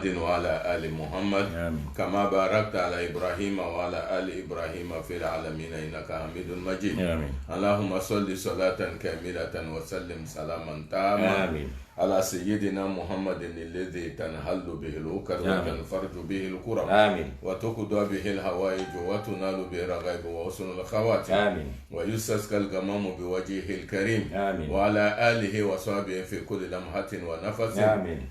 محمد وعلى آل محمد كما باركت على إبراهيم وعلى آل إبراهيم في العالمين إنك حميد مجيد. اللهم صل صلاة كاملة وسلم سلاما تاما على سيدنا محمد الذي تنحل به العقد وتنفرج به الكرب وتقضى به الحوائج وتنال به الرغائب وحسن الخواتم ويستسقى الغمام بوجهه الكريم وعلى آله وصحبه في كل لمحة ونفس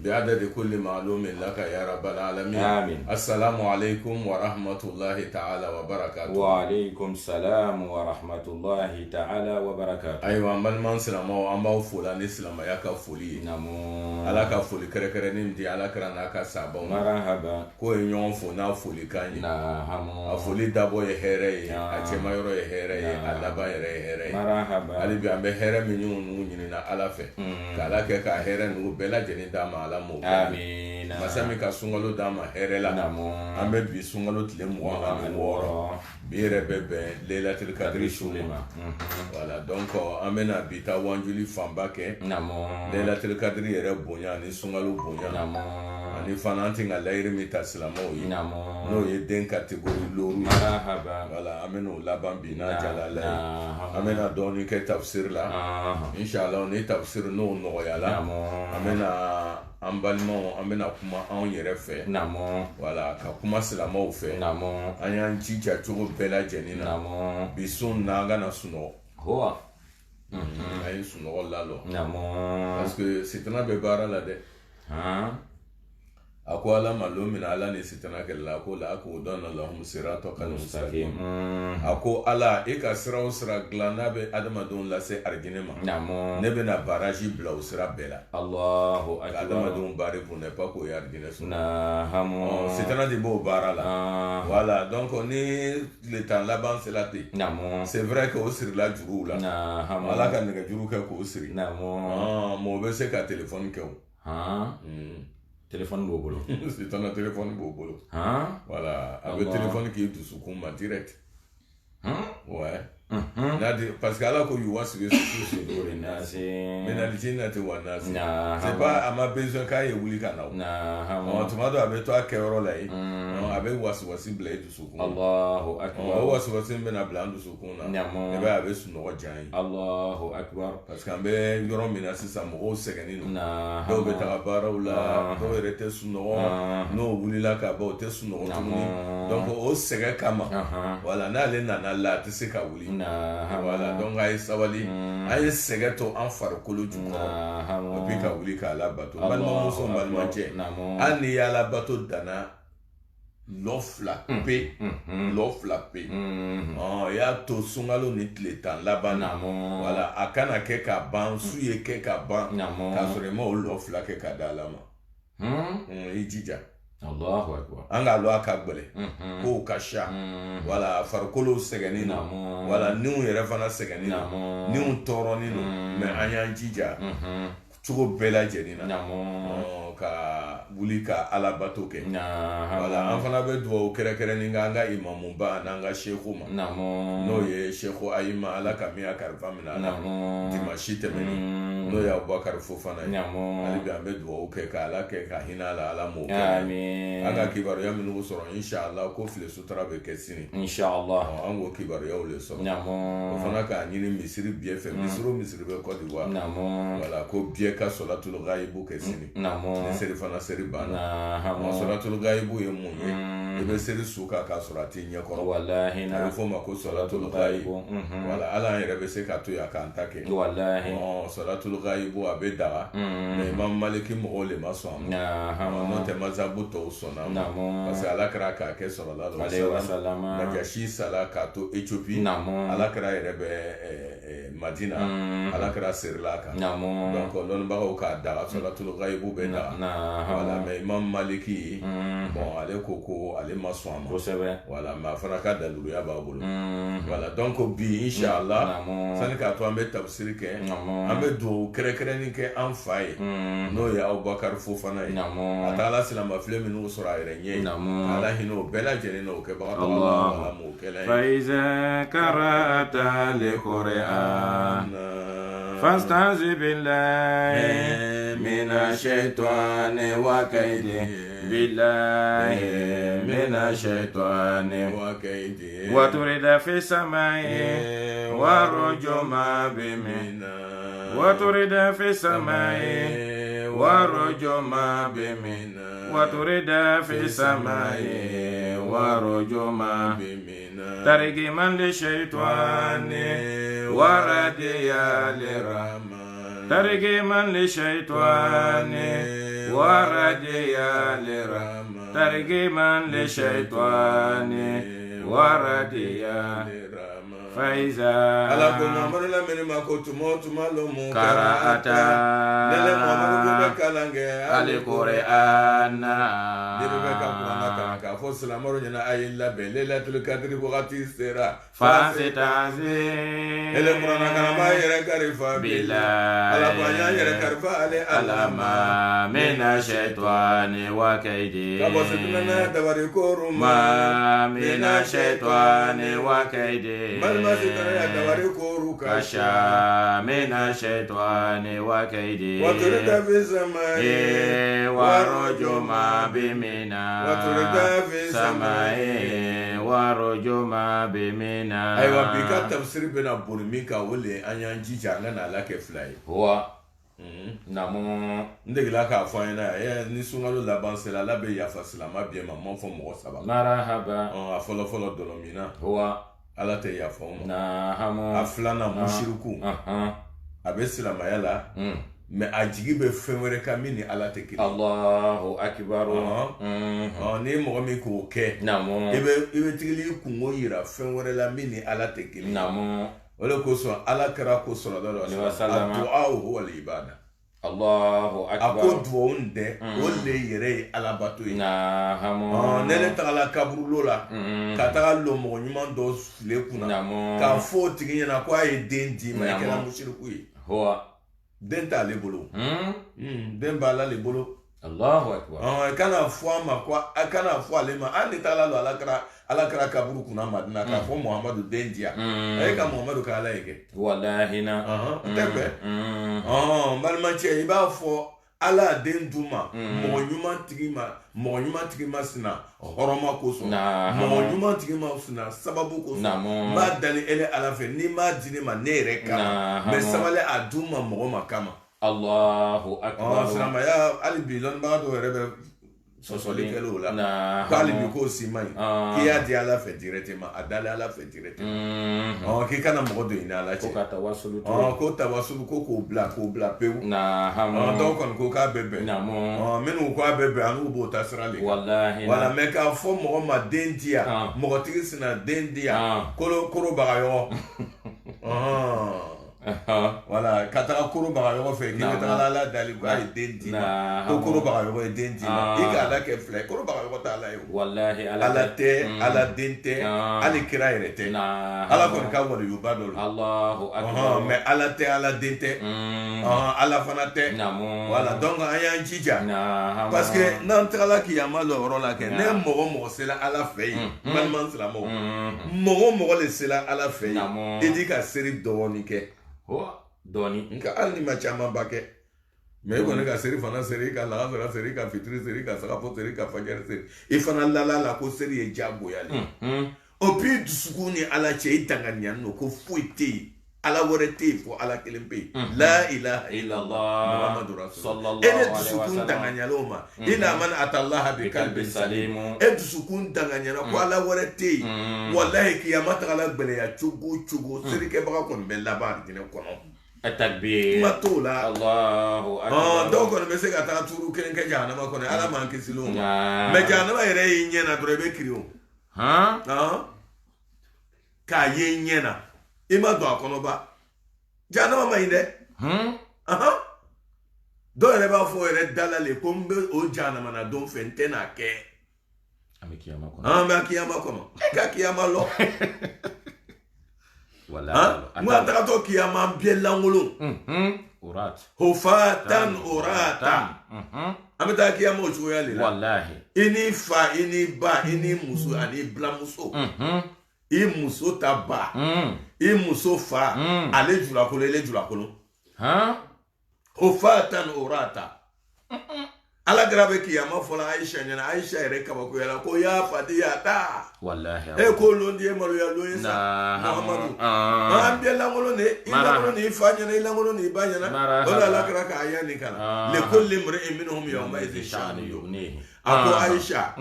بعدد كل معلوم لك يا رب العالمين. السلام عليكم ورحمة الله تعالى وبركاته. وعليكم السلام ورحمة الله تعالى وبركاته. أيوة من سلام وأما فلان سلام ياك فولي ala ka foli kɛrɛkɛrɛ ni di ala kɛra n'a ka sabaw marahaba ko ye ɲɔgɔn fo n'a foli kan ye a foli dabɔ ye hɛrɛ ye a cɛma yɔrɔ ye hɛrɛ ye a laban yɛrɛ ye hɛrɛ ye hali bi an bɛ hɛrɛ min ɲinina ala fɛ k'ala kɛ ka hɛrɛ ninnu bɛɛ lajɛlen d'a ma ala m'o kɛ masa min ka sunkalo d'a ma hɛrɛ la an bɛ bi sunkalo tile 26 bi yɛrɛ bɛ bɛn Lailatul Qadri su ma voilà donc an bɛna bi ta wanjuli fanba kɛ Lailatul Qadri yɛrɛ bonya ani sunkalo bonya ani fana an tɛ ka layiri min ta silamɛw ye n'o ye den catégorie loru voilà an bɛna o laban bi n'a jala la ye an bɛna dɔɔni kɛ tafsir la inshallah ni tafsir n'o nɔgɔyala an bɛna an balimaw an bɛna kuma anw yɛrɛ fɛ voilà ka kuma silamɛw fɛ an y'an jija cogo bɛɛ lajɛlen na bi sun na an kana sunɔgɔ a ye sunɔgɔ lalɔ parce que sitana bɛ baara la dɛ a ko ala ma don min ala ni sitana kɛlɛ la ko la a ko dɔn na lahum sirataka mustaqim a ko ala e ka sira o sira dilan n'a bɛ adamadenw lase arijinɛ ma ne bɛna baraji bila o sira bɛɛ la ka adamadenw bari pour ne pas k'o ye arijinɛ sɔrɔ sitana de b'o baara la voilà donc ni tile tan laban sera ten c'est vrai que o sirila juruw la ala ka nɛgɛjuru kɛ k'o siri mais o bɛ se ka téléphone kɛ o téléphone b'o bolo sitana téléphone b'o bolo voilà a bɛ téléphone k'i dusukun ma direct ouais parce que ala ko yuwasibe suduri nasi min aljinnati wan nas c'est pas a ma besoin k'a ye wuli ka na tuma dɔ a bɛ to a kɛyɔrɔ la yen a bɛ wasiwasi bila i dusukun Allahu akbar o wasiwasi bɛna bila an dusukun na i b'a ye a bɛ sunɔgɔ diya ye Allahu akbar parce que an bɛ yɔrɔ min na sisan mɔgɔw sɛgɛnnen don dɔw bɛ taga baaraw la dɔw yɛrɛ tɛ sunɔgɔ n'o wulila ka ban o tɛ sunɔgɔ tuguni donc o sɛgɛn kama voilà n'ale nana la a tɛ se ka wuli voilà donc a ye sabali a ye sɛgɛn to an farikolo jukɔrɔ o bi ka wuli k'a labato balimamuso balimacɛ hali n'i y'a labato danna lɔ fila pe y'a to sunkalo ni tile tan laban na voilà a kana kɛ ka ban su ye kɛ ka ban k'a sɔrɔ i ma o lɔ fila kɛ ka da ala ma i jija Allahu akbar an k'a lɔ a ka gbɛlɛ k'o ka sa wala farikolo sɛgɛnnen na wala niw yɛrɛ fana sɛgɛnnen na niw tɔɔrɔnen don mais an y'an jija cogo bɛɛ lajɛlen na ka wuli ka ala bato kɛ wala an fana bɛ dugawu kɛrɛnkɛrɛnnen kɛ an ka imamuba n'an ka sheku ma n'o ye sheku ayima ala ka min a kalifa minɛ ala dimanche tɛmɛnen n'o ye Abubakar Fofana ye hali bi an bɛ dugawu kɛ ka ala kɛ ka hinɛ ala ala m'o kɛ an ka kibaruya minnu sɔrɔ inshallah ko file sutura bɛ kɛ sini inshallah an k'o kibaruyaw le sɔrɔ o fana k'a ɲini misiri biɲɛ fɛ misiri bɛ Côte d'Ivoire wala ko biɲɛ ka solatul ghayibu kɛ sini ni seri fana seri banna solatul ghayibu ye mun ye i bɛ seri su kan k'a sɔrɔ a tɛ ɲɛ kɔrɔ a bɛ fɔ o ma ko solatul ghayibu wala ala an yɛrɛ bɛ se ka to yan k'an ta kɛ solatul ghayibu a bɛ daga mais Imam Maliki mɔgɔw le ma sɔn a ma n'o tɛ mazabu tɔw sɔnna a ma parce que ala kɛra k'a kɛ sallallahu alaihi wasallam Najashi sala k'a to Éthiopie ala kɛra yɛrɛ bɛ Madina ala kɛra serila kan donc lɔnnibagaw k'a daga solatul ghayibu bɛ daga voilà mais Imam Maliki bon ale ko ale ma sɔn a ma kosɛbɛ voilà mais a fana ka daliluya b'a bolo voilà donc bi inshallah sani k'a to an bɛ tafsiri kɛ an bɛ dugawu kɛrɛnkɛrɛnnin kɛ an fa ye n'o ye Abubakar Fofana ye a taala silamɛfile minnu sɔrɔ a yɛrɛ ɲɛ ala hinɛ o bɛɛ lajɛlen na o kɛbaga ala m'o kɛla ye فإذا قرأت القرآن فاستعذ بالله من الشيطان وكيده بالله من الشيطان وكيده وترد في السماء والرجم بمنا وترد في السماء والرجم بمنا وترد في السماء والرجم بمنا ترجما للشيطان ورديا للرحمن ترجما للشيطان ورديا للرحمن ترجما للشيطان ورديا فإذا على محمد لمن ما كنت موت مالهم قرأتا القرآن فاستعذ بالله من الشيطان وكيده ما من الشيطان وكيده كشا من الشيطان وكيده وترد في السماء ورجم بمنا سماء ورجم بمنا أيوة بيك تفسير بين بولميكا ولي أن ينجي جعلنا لك فلاي هو نامو ndegila ka fɔ an ɲɛna ni sunkalo laban sera ala bɛ yafa silama biyɛn ma m'o fɔ mɔgɔ saba marahaba a fɔlɔ dɔlɔmina huwa ala tɛ yafa o ma nahamu a filanan musiriku a bɛ silamaya la mais a jigi bɛ fɛn wɛrɛ kan min ni ala tɛ kelen Allahu akbar ni mɔgɔ min k'o kɛ namu i bɛ tigili kungo yira fɛn wɛrɛ la min ni ala tɛ kelen namu o de kosɔn ala kɛra ko sallallahu alaihi wasallam du'a huwa al-ibada Allahu akbar a ko duwawu tɛ o de yɛrɛ ye alabato ye nahamu ne tagala kaburulo la ka taga lo mɔgɔ ɲuman dɔ file kunna k'a fɔ o tigi ɲɛna ko a ye den d'i ma i kɛra musiriku ye den t'ale bolo den b'ala le bolo Allahu akbar kana fɔ a ma kana fɔ ale ma an de tagala lo ala kɛra kaburu kunna Madina k'a fɔ Muhamadu den di yan a ye ka Muhamadu ka ala ye kɛ wallahi na o tɛ bɛn balimacɛ i b'a fɔ ala den d'u ma mɔgɔ ɲuman tigi ma sina hɔrɔma kosɔn mɔgɔ ɲuman tigi ma sina sababu kosɔn n b'a dali ele ala fɛ n'i m'a di ne ma ne yɛrɛ kama mais sabali a d'u ma mɔgɔ ma kama Allahu akbar silamaya hali bi lɔnnibaga dɔw yɛrɛ bɛ sɔsɔlikɛlaw la k'ale bi k'o si man ɲi k'i y'a di ala fɛ directement a dalen ala fɛ directement k'i kana mɔgɔ don i ni ala cɛ ko tawasulu ko k'o bila pewu dɔw kɔni ko k'a bɛ bɛn minnu ko a bɛ bɛn an n'u b'o ta sira de kan wala mais k'a fɔ mɔgɔ ma den di yan mɔgɔtigi sina den di yan korobagayɔgɔ wala ka taga korobagayɔgɔ fɛ k'i bɛ taga ala dali ko a ye den d'i ma ko korobagayɔgɔ ye den d'i ma i ka ala kɛ fila ye korobagayɔgɔ tɛ ala ye o ala tɛ ala den tɛ hali kira yɛrɛ tɛ ala kɔni ka waliyuba dɔ la mais ala tɛ ala den tɛ ala fana tɛ wala donc an y'an jija parce que n'an tagala kiyama lɔ yɔrɔ la kɛ ne mɔgɔ sera ala fɛ yen balima silamɛw mɔgɔ le sera ala fɛ yen i di ka seri dɔɔni kɛ dɔɔni nka hali ni ma caman ba kɛ mais i kɔni ka seri fana seri ka lagasara seri ka fitiri seri ka sagafo seri ka fajɛri seri i fana lala la ko seri ye diyagoya le o puis dusukun ni ala cɛ i danganiya n'o ko foyi tɛ yen ala wɛrɛ tɛ yen fo ala kelen pe yen la ilaha illallah muhammadu rasulullah e ne dusukun danganiyala o ma ina man atallaha bi kalbin salim e dusukun danganiyala ko ala wɛrɛ tɛ yen walahi kiyama tagala gbɛlɛya cogo o cogo serikɛbaga kɔni bɛ laban alijinɛ kɔnɔ takbir kuma t'o la Allahu akbar dɔw kɔni bɛ se ka taa tuuru kelen kɛ jahanama kɔnɔ ala m'an kisi o ma mais jahanama yɛrɛ y'i ɲɛ na dɔrɔn i bɛ kiri o k'a ye ɲɛ na i ma don a kɔnɔ ba jahanama ma ɲi dɛ dɔw yɛrɛ b'a fɔ yɛrɛ dala le ko n bɛ o jahanama na don fɛ n tɛ n'a kɛ an bɛ kiyama kɔnɔ an bɛ kiyama kɔnɔ e ka kiyama lɔ n ka tagatɔ kiyama an bɛɛ lankolon hufatan uratan an bɛ taa kiyama o cogoya de la i ni fa i ni ba i ni muso ani bilamuso i muso ta ba i muso fa ale julakolon ele julakolon hufatan urata ala grabe kiyama fola Aisha nyana Aisha ere kabako yala ko ya fadiya ta wallahi ko londi e malu ya loyi sa Muhammadu ambe la ngolo ne ila ngolo ni fanya na ila ngolo ni banya na wala la kraka ayani kana le kulli mri'in minhum yawma idhin sha'nu yughnihi ako Aisha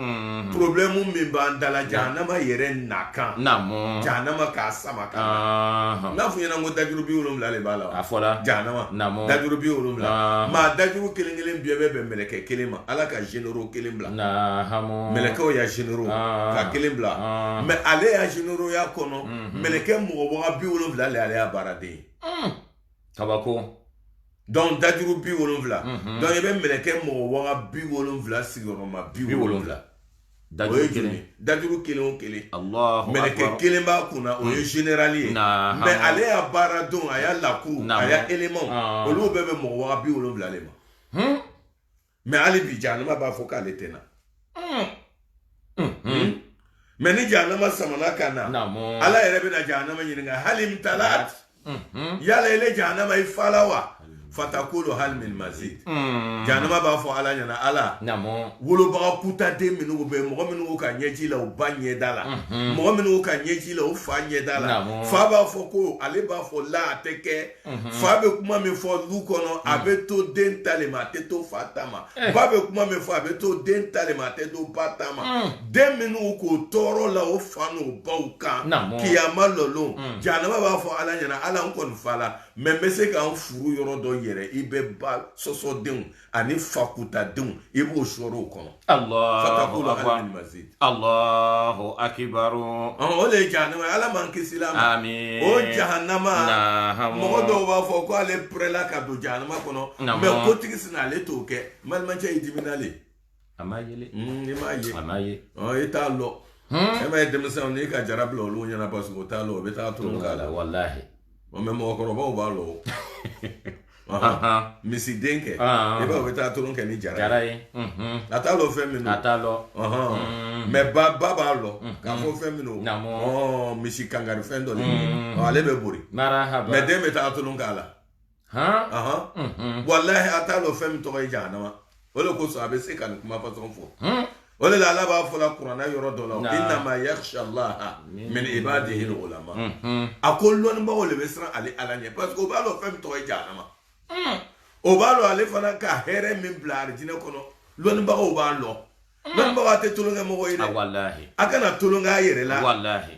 problème min bandala jahannama yere nakan namo jahannama ka sama kana na fu yana ngo dajuru bi ulum la le bala afola jahannama namo dajuru bi ulum la ma dajuru kelengelen biebe be meleke kelema ala ka généraux kelembla na hamo meleke ya généraux ka kelembla mais ale ya généraux ya kono meleke mo wa bi ulum la le ale ya barade kabako donc dajuru bi wolonvla donc il be meleke mo wa bi wolonvla sigoroma bi wolonvla dajuru kelen kelen Allah meleke kelen ba kuna o ye généralier mais ale ya bara don aya lakuru aya élément olu be mo wa bi wolonvla le ma mais ali bi janama ba fo kale tena mais ni janama samana kana ala yere be na janama nyinga halim talat yala ile janama ifalawa fatakulu hal min mazid janama ba fo ala nyana ala namo wolo ba kuta de minu be mo minu ka nyeji la o banye dala mo minu ka nyeji la o fanye dala fa ba fo ko ale ba fo la teke fa be kuma me fo lu kono abeto dentale ma teto fatama ba be kuma me fo abeto dentale ma teto patama de minu ko toro la o fanu bauka kiyama lolo janama ba fo ala nyana ala on fala memese ka on furu yoro do yere ibe ba soso den ani fakuta den ibo shoro kono Allahu akbar Allahu akbar ole janama ala man kisilama amin o jahannama mo do ba fo ko ale prela ka do jahannama kono me ko tigisina ale to ke malmancha idiminale amayele amaye o ita lo e ma demsa ni ka jarablo lo nyana basu ko ta lo be ta to kala wallahi o me mo ko ba ba lo misi denke eba weta turun ke ni jarai atalo femino atalo me baba lo ka fo femino misi kangari fendo le ale be buri marhaba me de meta turun kala wallahi atalo fem to ga jana wala ko so abe se kan kuma fa son fo wala la ba fo la qur'ana yoro do la inna ma yakhsha allah min ibadihi al ulama akollo nba wala be sra ali alanye parce que ba lo fem to ga jana o ba lo ale fana ka here min blar jine kono lon ba o ba lo lon ba te tulunga mo ko ire wallahi akana tulunga yere la wallahi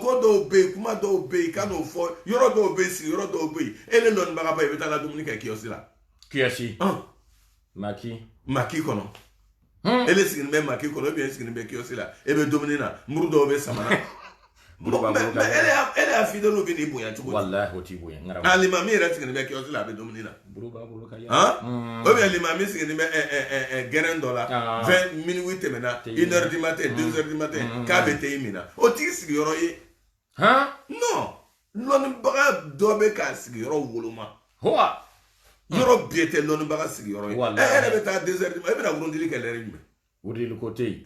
ko do be kuma do be kanu fo yoro do be si yoro do be ele lon ba ba be tala dumuni ka kiosila kiasi maki kono ele sigin be maki kono be sigin be kiosila e be dumuni na muru do be samana ele a fidèle bi ni boya tugo wallahi oti boya ngara ali mami rete ni be ki osila be dominina buruba buruka ya o be ali mami sigi ni be geren dollar 20 minutes temena 1h du matin 2h du matin ka be te mina o ti sigi yoro yi non lon baga do be ka sigi yoro woluma hoa yoro biete lon baga sigi yoro yi ele be ta 2h du matin be na burundili ke lere mi uri lu côté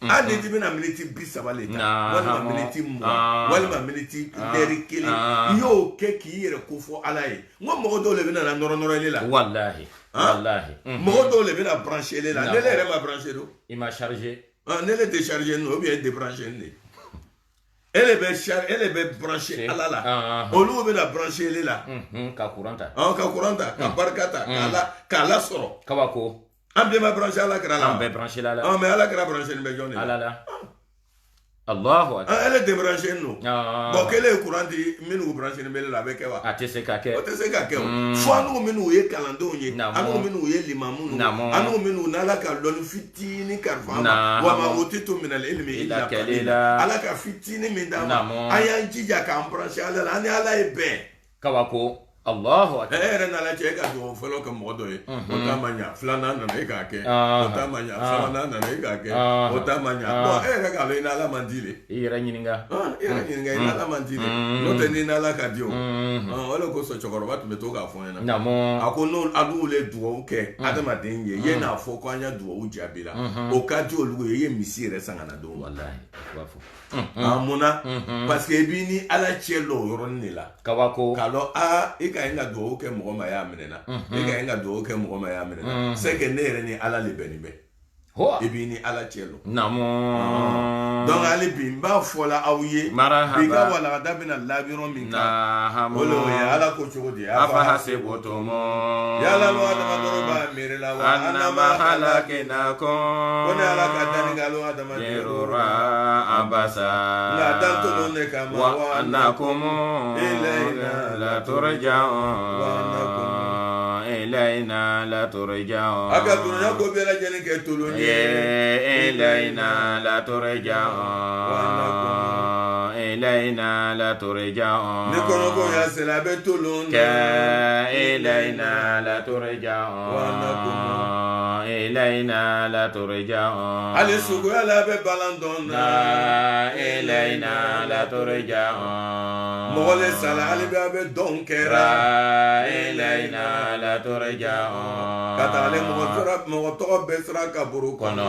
ani di bina miniti bisabale wala miniti mo wala miniti deri kili yo ke ki yere ko fo alaye ngo mo do le bina na noro le la wallahi mo do le bina brancher le la ne le ma brancher do il m'a chargé ne le décharger no bien débrancher ne elle be brancher alala olu bina brancher le la ka couranta ka barkata kala soro kabako ambe ma branché ala kra la ambe branché la mais ala kra branché ni be joni ala Allahu akbar elle de branché no bon quel courant di minu branché ni be la be kewa atese ka ke fo anu minu ye kalando ye anu minu ye limamu anu minu nala ka lon fitini karfama wa ma utitu min al ilmi illa qalila ala ka fitini min da ayan jija ka branché ala ani ala e be kawako Allahu akbar na la cheka do folo ka modo e otamanya flana na ne ka ke otamanya flana na ne ka ke otamanya bo ka le na la mandile ira nyininga ina la mandile no te ni na la ka dio wala ko so chokoro bat me to ka fo na namo akono adu le duo ke adama den ye na fo ko anya duo ujabila o ka dio lugo ye misire sangana do wallahi wafo amuna parce que bini ala chelo yoron nila kawako kalo ka enga do ke mo ma ya menena e ka enga do ke mo ma ya menena c'est que ne re ni ala le benibe ho ibi ni ala chelo namo donc ali bimba fola awye biga wala dabina labiro minka olo ya ala ko chogodi afa hasebotomo yala lo adama doroba mirela wa anama halakinakum kone ala kadani galo adama jerura abasa la tanto ne kama wa annakum ilayna la turja'un wa annakum ilayna la turja'un aga dunya ko bela jeni ke tuluni ilayna la turja'un ilayna la turja'un ne kono ko ya sela be tulun ka ilayna la turja'un wa annakum ilayna la turja'un ali sugu ala be balandona ilayna la turja'un mole sala ali be donkera ilayna la turja'un katale mo to besra kaburu kono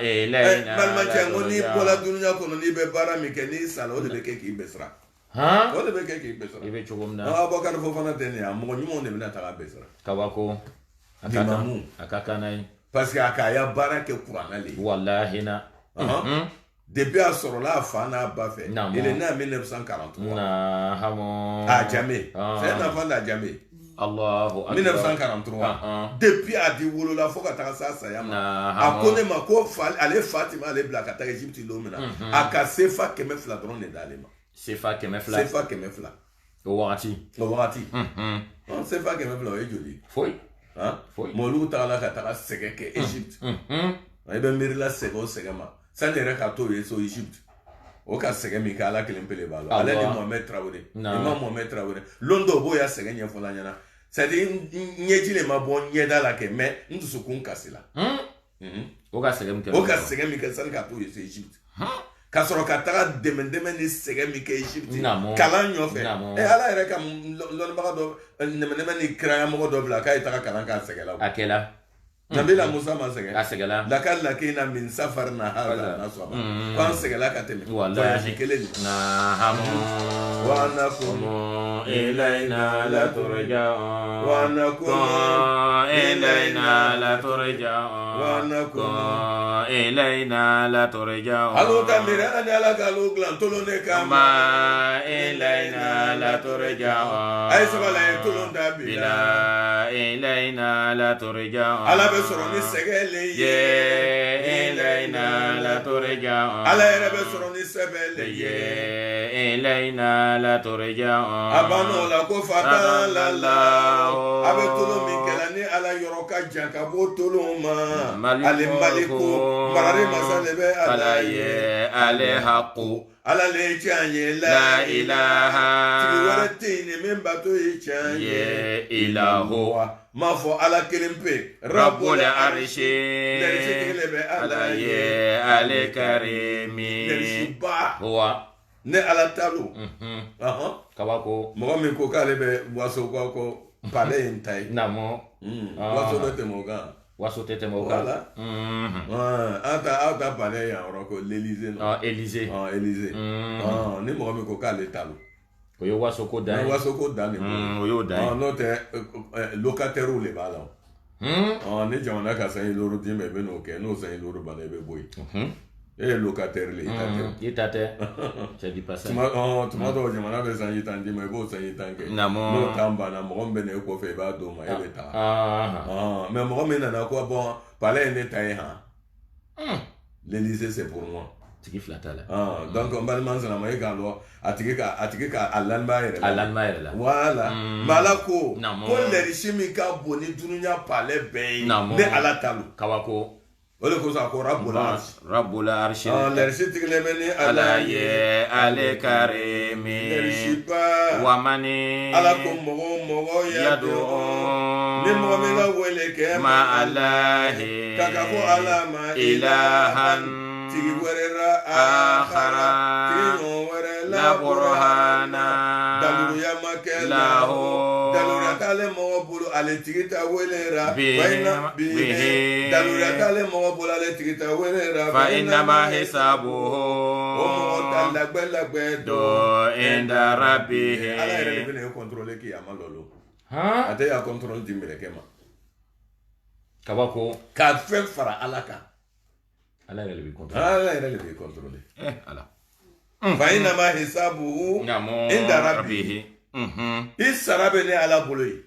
ilayna balma jango ni pola dunya kono ni be bara mi ke ni sala o de ke ki besra ha o de ke ki besra ibe chogomna abakar fo fana tenia mo nyumo ne bina ta besra kabako akaka nai parce que akaya bara ke qur'an ali wallahi na depuis à Sorola Fana Bafé il est né en 1943 na hamo à Djamé c'est un enfant de Djamé Allahu Akbar 1943 depuis à Diwolo la foka ta sa sayama a connaît ma ko fal aller Fatima aller blaka ta Egypte lomena aka sefa keme fla drone ne dalema sefa keme fla o wakati sefa keme fla e joli foi molu ta la ka ta sege ke Egypte ay be mirila sego segama sanere ka to yeso Egypte o ka sege mi ka ala kelempele balo ale ni Mohamed Traoré imam Mohamed Traoré londo bo ya sege nya fola nyana c'est dire nyejile ma bon nyeda la ke mais ndusu kun kasila o ka sege mi ka san ka to yeso Egypte ka soro ka taga demendeme ni sege mi ke Egypte kala nyofe ala ere kam lon baga do nemene ni kraya mo do bla ka ita ka ka sege la akela Nabila Musa masegela lakalla kina min safarna hada nasaba kan segela kateme wallahi keleni na hamu wa nakum ilayna la turja'un wa nakum ilayna la turja'un wa nakum ilayna la turja'un alo kamira ala galu glantolo ne kama ilayna la turja'un ay sabala tulonda bila ilayna la turja'un ala soroni segele ye ilayna la turja'un ala rebe soroni sebele ye ilayna la turja'un abano la ko fata la abe tulu min kelani ala yoroka janka botuluma ali maliku barare masalebe ala ye ale haqu ala le chanye la ilaha tiwaratini min bato chanye ilahu ma fo ala kelimpe rabbul arshi ala ye ale karimi huwa ne ala talu kabako mo mi ko kale be waso ko pale entai namo waso do temoga waso tetemoga ata pale ya roko l'Élysée Élysée ni mo mi ko kale talu oyo waso ko dan oyo dan no te locataire le bala ne jamana ka san loro dimbe be no ke no san loro bana be boy locataire le itate c'est du passage tuma do jamana be san yitandi me bo san yitange no tamba na mo be ne ko fe ba do ma e beta mais mo me na ko bon palais ne taille l'Élysée c'est pour moi tigi flata la donc on va manger na mai galo atigi ka alanba yere la voilà malako ko le chimika boni dunya palais be ne ala talu kawako ole ko sa ko rabbul arsh le tigi le beni ala ye ale karimi wa mani ala ko mogo yadu ni mo me ga wele ke ma alahi kaka ko ala ma ilahan tigi werera akhara tigi werela burhana daluru ya makela daluru kale mo bulu ale tigita welera bihi dalura tale mo bola le tigita welera fa inna ma hisabuhu o mo lagbe do inda rabbihi. ala yɛrɛ de bɛna e contrôler ki ama lolo ate ya contrôle di mɛlɛkɛ ma kabako ka fɛn fara ala kan ala yɛrɛ de bɛ contrôler ala fa inna ma hisabuhu inda rabbihi i sara bɛ ne ala bolo ye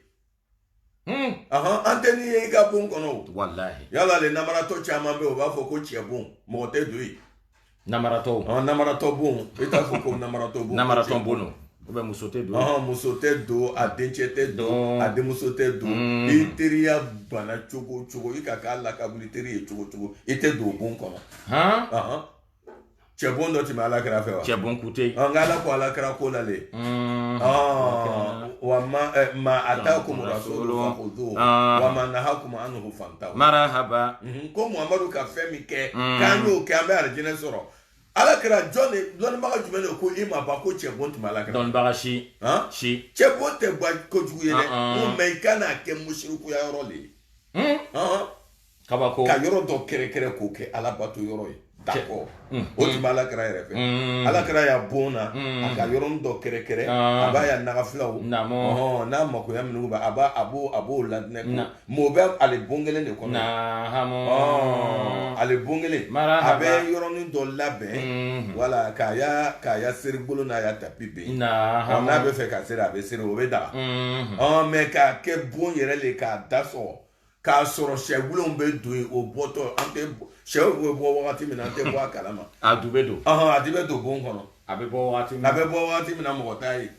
an tɛ ni ye i ka bon kɔnɔ wallahi yala le namaratɔ caman bɛ o b'a fɔ ko cɛ bon mɔgɔ tɛ don yen namaratɔ bon i t'a fɔ ko namaratɔ bon ou bien muso tɛ don muso tɛ don a dencɛ tɛ don a denmuso tɛ don i teriya bana cogo cogo i ka k'a lakabuli teri ye cogo cogo i tɛ don bon kɔnɔ cɛ bon dɔ tɛmɛ ala kɛra fɛ wa cɛ bon kute nka ala ko ala kɛra ko la le wa ma atakum rasulu fakhudhuhu wa ma nahakum anhu fantahu marhaba ko muhamadu ka fɛn min kɛ k'an y'o kɛ an bɛ alijinɛ sɔrɔ ala kɛra jɔn de dɔnnibaga jumɛn de ko i ma ba ko cɛ bon tɛmɛ ala kɛra dɔnnibaga si cɛ bon tɛ ba kojugu ye dɛ mɛ i kana kɛ musirikuya yɔrɔ le ye kabako ka yɔrɔ dɔ kɛrɛkɛrɛ k'o kɛ ala bato yɔrɔ ye d'accord o tun bɛ ala kɛra yɛrɛ fɛ ala kɛra y'a bon na a ka yɔrɔnin dɔ kɛrɛkɛrɛ a b'a ya nagafilaw n'a makoya minnu b'a a b'o ladinɛ ko mɛ o bɛ ale bon kelen de kɔnɔ ale bon kelen a bɛ yɔrɔnin dɔ labɛn wala k'a ya seri bolo n'a ya tapi ben n'a bɛ fɛ ka seri a bɛ seri o bɛ daga mɛ k'a kɛ bon yɛrɛ le k'a da sɔgɔ k'a sɔrɔ sɛwulenw bɛ don yen o bɔtɔ an tɛ sɛw bɛ bɔ wagati min na an tɛ bɔ a kalama a du bɛ don a du bɛ don bon kɔnɔ a bɛ bɔ wagati min na mɔgɔ t'a ye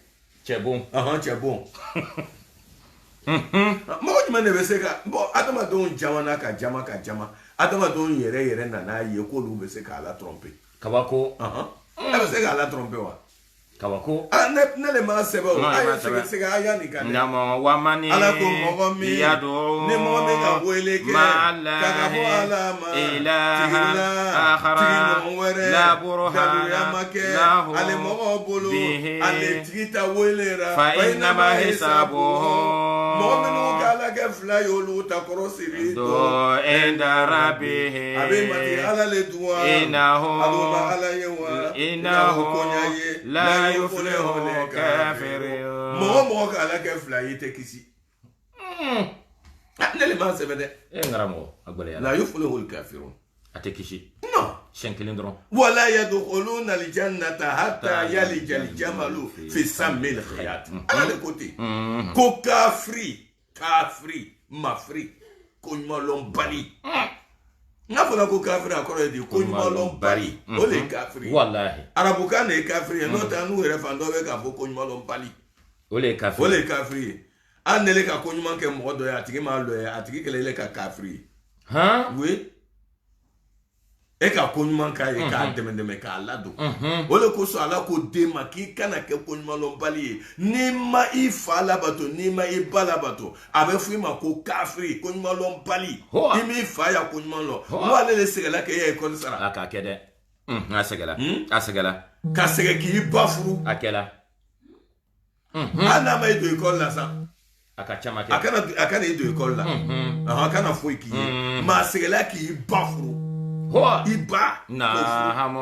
cɛ bon cɛ bon mɔgɔ jumɛn de bɛ se ka bɔn adamadenw jamana ka jama adamadenw yɛrɛ nan'a ye k'olu bɛ se k'a la tromper kabako e bɛ se k'a la tromper wa kabako ne le ma sɛbɛ o a ye sɛgɛsɛgɛ a y'a nin kan dɛ wamani ala ko mɔgɔ min ni mɔgɔ min ka wele kɛ k'a fɔ ala ma tigi ɲɔgɔn wɛrɛ daluya ma kɛ ale mɔgɔw bolo ale tigi ta wele ra fa innama hisabuhu mɔgɔ minnu ka ala kɛ fila ye olu ta kɔrɔ siri do inda rabbihi a bɛ mati ala le dun wa a b'o ma ala ye wa innahu konya ye la yuflihu kafirun mɔgɔ ka ala kɛ fila ye tɛ kisi ne le ma sɛbɛ dɛ ngaramɔgɔ a gbɛlɛya la yuflihu kafirun a tɛ kisi non siɲɛ kelen dɔrɔn wala yadkhuluna aljannata hatta yalija aljamalu fi sammil khayat ala de ko ten ko kafiri mafiri ko ɲumanlɔn bali n'a fɔra ko kafiri a kɔrɔ ye di ko ɲumanlɔn bali o de ye kafiri wallahi arabukan de ye kafiri ye n'o tɛ n'u yɛrɛ fan dɔ bɛ k'a fɔ ko ɲumanlɔn bali o de ye kafiri ye an nele ka ko ɲuman kɛ mɔgɔ dɔ ye a tigi m'a lɔ ye a tigi kɛlɛ ka kafiri ye oui e ka ko ɲuman k'a ye k'a dɛmɛ k'a ladon o de kosɔn ala ko den ma k'i kana kɛ ko ɲumanlɔn bali ye n'i ma i fa labato n'i ma i ba labato a bɛ fɔ i ma ko kafiri ko ɲumanlɔn bali i m'i fa ya ko ɲuman lɔ n ko ale de sɛgɛnna k'e ye ekɔli sara a k'a kɛ dɛ a sɛgɛla ka sɛgɛn k'i ba furu a kɛla hali n'a ma i don ekɔli la sa a ka caman kɛ a kana i don ekɔli la a kana foyi k'i ye maa sɛgɛnla k'i ba furu i ba nahamu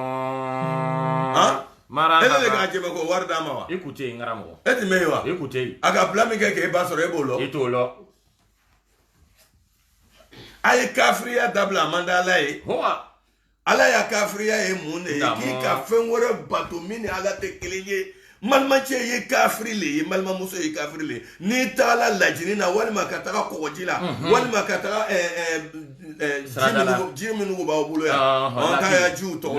ele de k'a jɛmɛ ko wari d'a ma wa i kun tɛ yen ngaramɔgɔ e tun bɛ yen wa i kun tɛ yen a ka bila min kɛ k'e ba sɔrɔ e b'o lɔ i t'o lɔ a ye kafiriya dabila a man di ala ye ala y'a kafiriya ye mun de ye k'i ka fɛn wɛrɛ bato min ni ala tɛ kelen ye malimacɛ ye kafiri le ye malimamuso ye kafiri le n'i taala lajini na walima ka taga kɔgɔji la walima ka taga ji minnu b'aw bolo yan k'a ya jiw tɔgɔ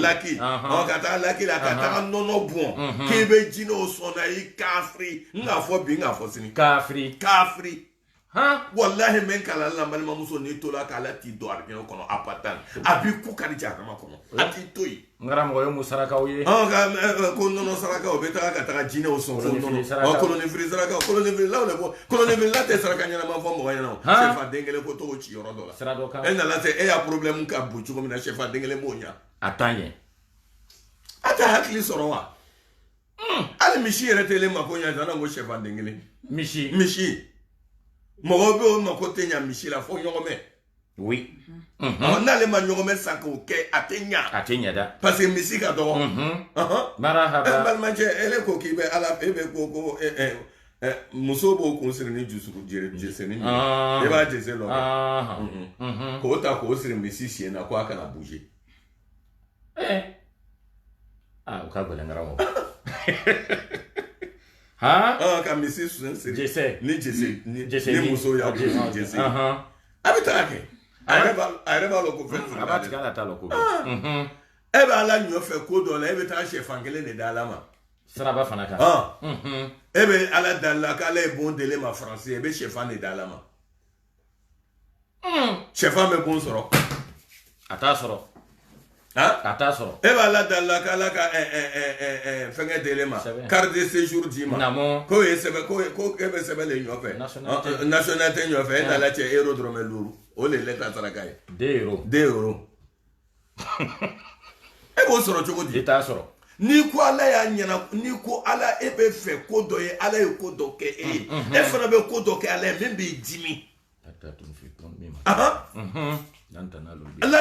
laki ka taga laki la ka taga nɔnɔ bɔn k'i bɛ jinɛw sɔn na i kafiri n k'a fɔ bi n k'a fɔ sini kafiri wallahi men kala la balimamuso n'i tola k'ala t'i don arijinɛ kɔnɔ abatan a b'i ku kari jahanama kɔnɔ a t'i to yen ngaramɔgɔ ye mun sarakaw ye ko nɔnɔ sarakaw bɛ taga ka taga jinɛw sɔn fo nɔnɔ kolonifiri sarakaw kolonifirilaw de bɔ kolonifirila tɛ saraka ɲɛnama fɔ mɔgɔ ɲɛna sɛfa den kelen ko t'o ci yɔrɔ dɔ la sira dɔ kan e nana se e y'a problème ka bon cogo min na sɛfa den kelen b'o ɲa a t'a ɲɛ a tɛ hakili sɔrɔ wa hali misi yɛrɛ tɛ ma ko ɲa ko sɛfa den kelen misi Mɔgɔ bɛ o mako tɛ ɲa misi la fo ɲɔgɔmɛ. Oui. N'ale ma ɲɔgɔmɛ san k'o kɛ a tɛ ɲa. A tɛ ɲa dɛ. Parce que misi ka dɔgɔ. Marahaba. Balimakɛ ele ko k'i bɛ ala e bɛ ko muso b'o kun siri ni jusuru jeseni e b'a jese lɔ k'o ta k'o siri misi sen na ko a kana bouger. O ka gɛlɛn karamɔgɔ. Ka misi sen siri ni jese ni muso y'a jese a bɛ taa kɛ a yɛrɛ b'a lɔ ko fɛn a b'a tigɛ ala t'a lɔ ko e bɛ ala ɲɔfɛ ko dɔ la e bɛ taa sɛfan kelen de da ala ma. Siraba fana kan. E bɛ ala dalila k'ala ye bon dele ma faransi e bɛ sɛfan de da ala ma. Sɛfan bɛ bon sɔrɔ. A t'a sɔrɔ. A t'a sɔrɔ. E bɛ ala dalila k'ala ka fɛnkɛ dele ma carte de séjour d'i ma. K'o ye sɛbɛn ko e bɛ sɛbɛn de ɲɔfɛ. Nationalité ɲɔfɛ e nana cɛ euro dɔrɔmɛ 5 o de ye ta saraka ye. 2 euros. E b'o sɔrɔ cogo di? I t'a sɔrɔ. Ni ko ala y'a ɲɛna ni ko ala e bɛ fɛ ko dɔ ye ala ye ko dɔ kɛ e ye e fana bɛ ko dɔ kɛ ala ye min b'i dimi. Lan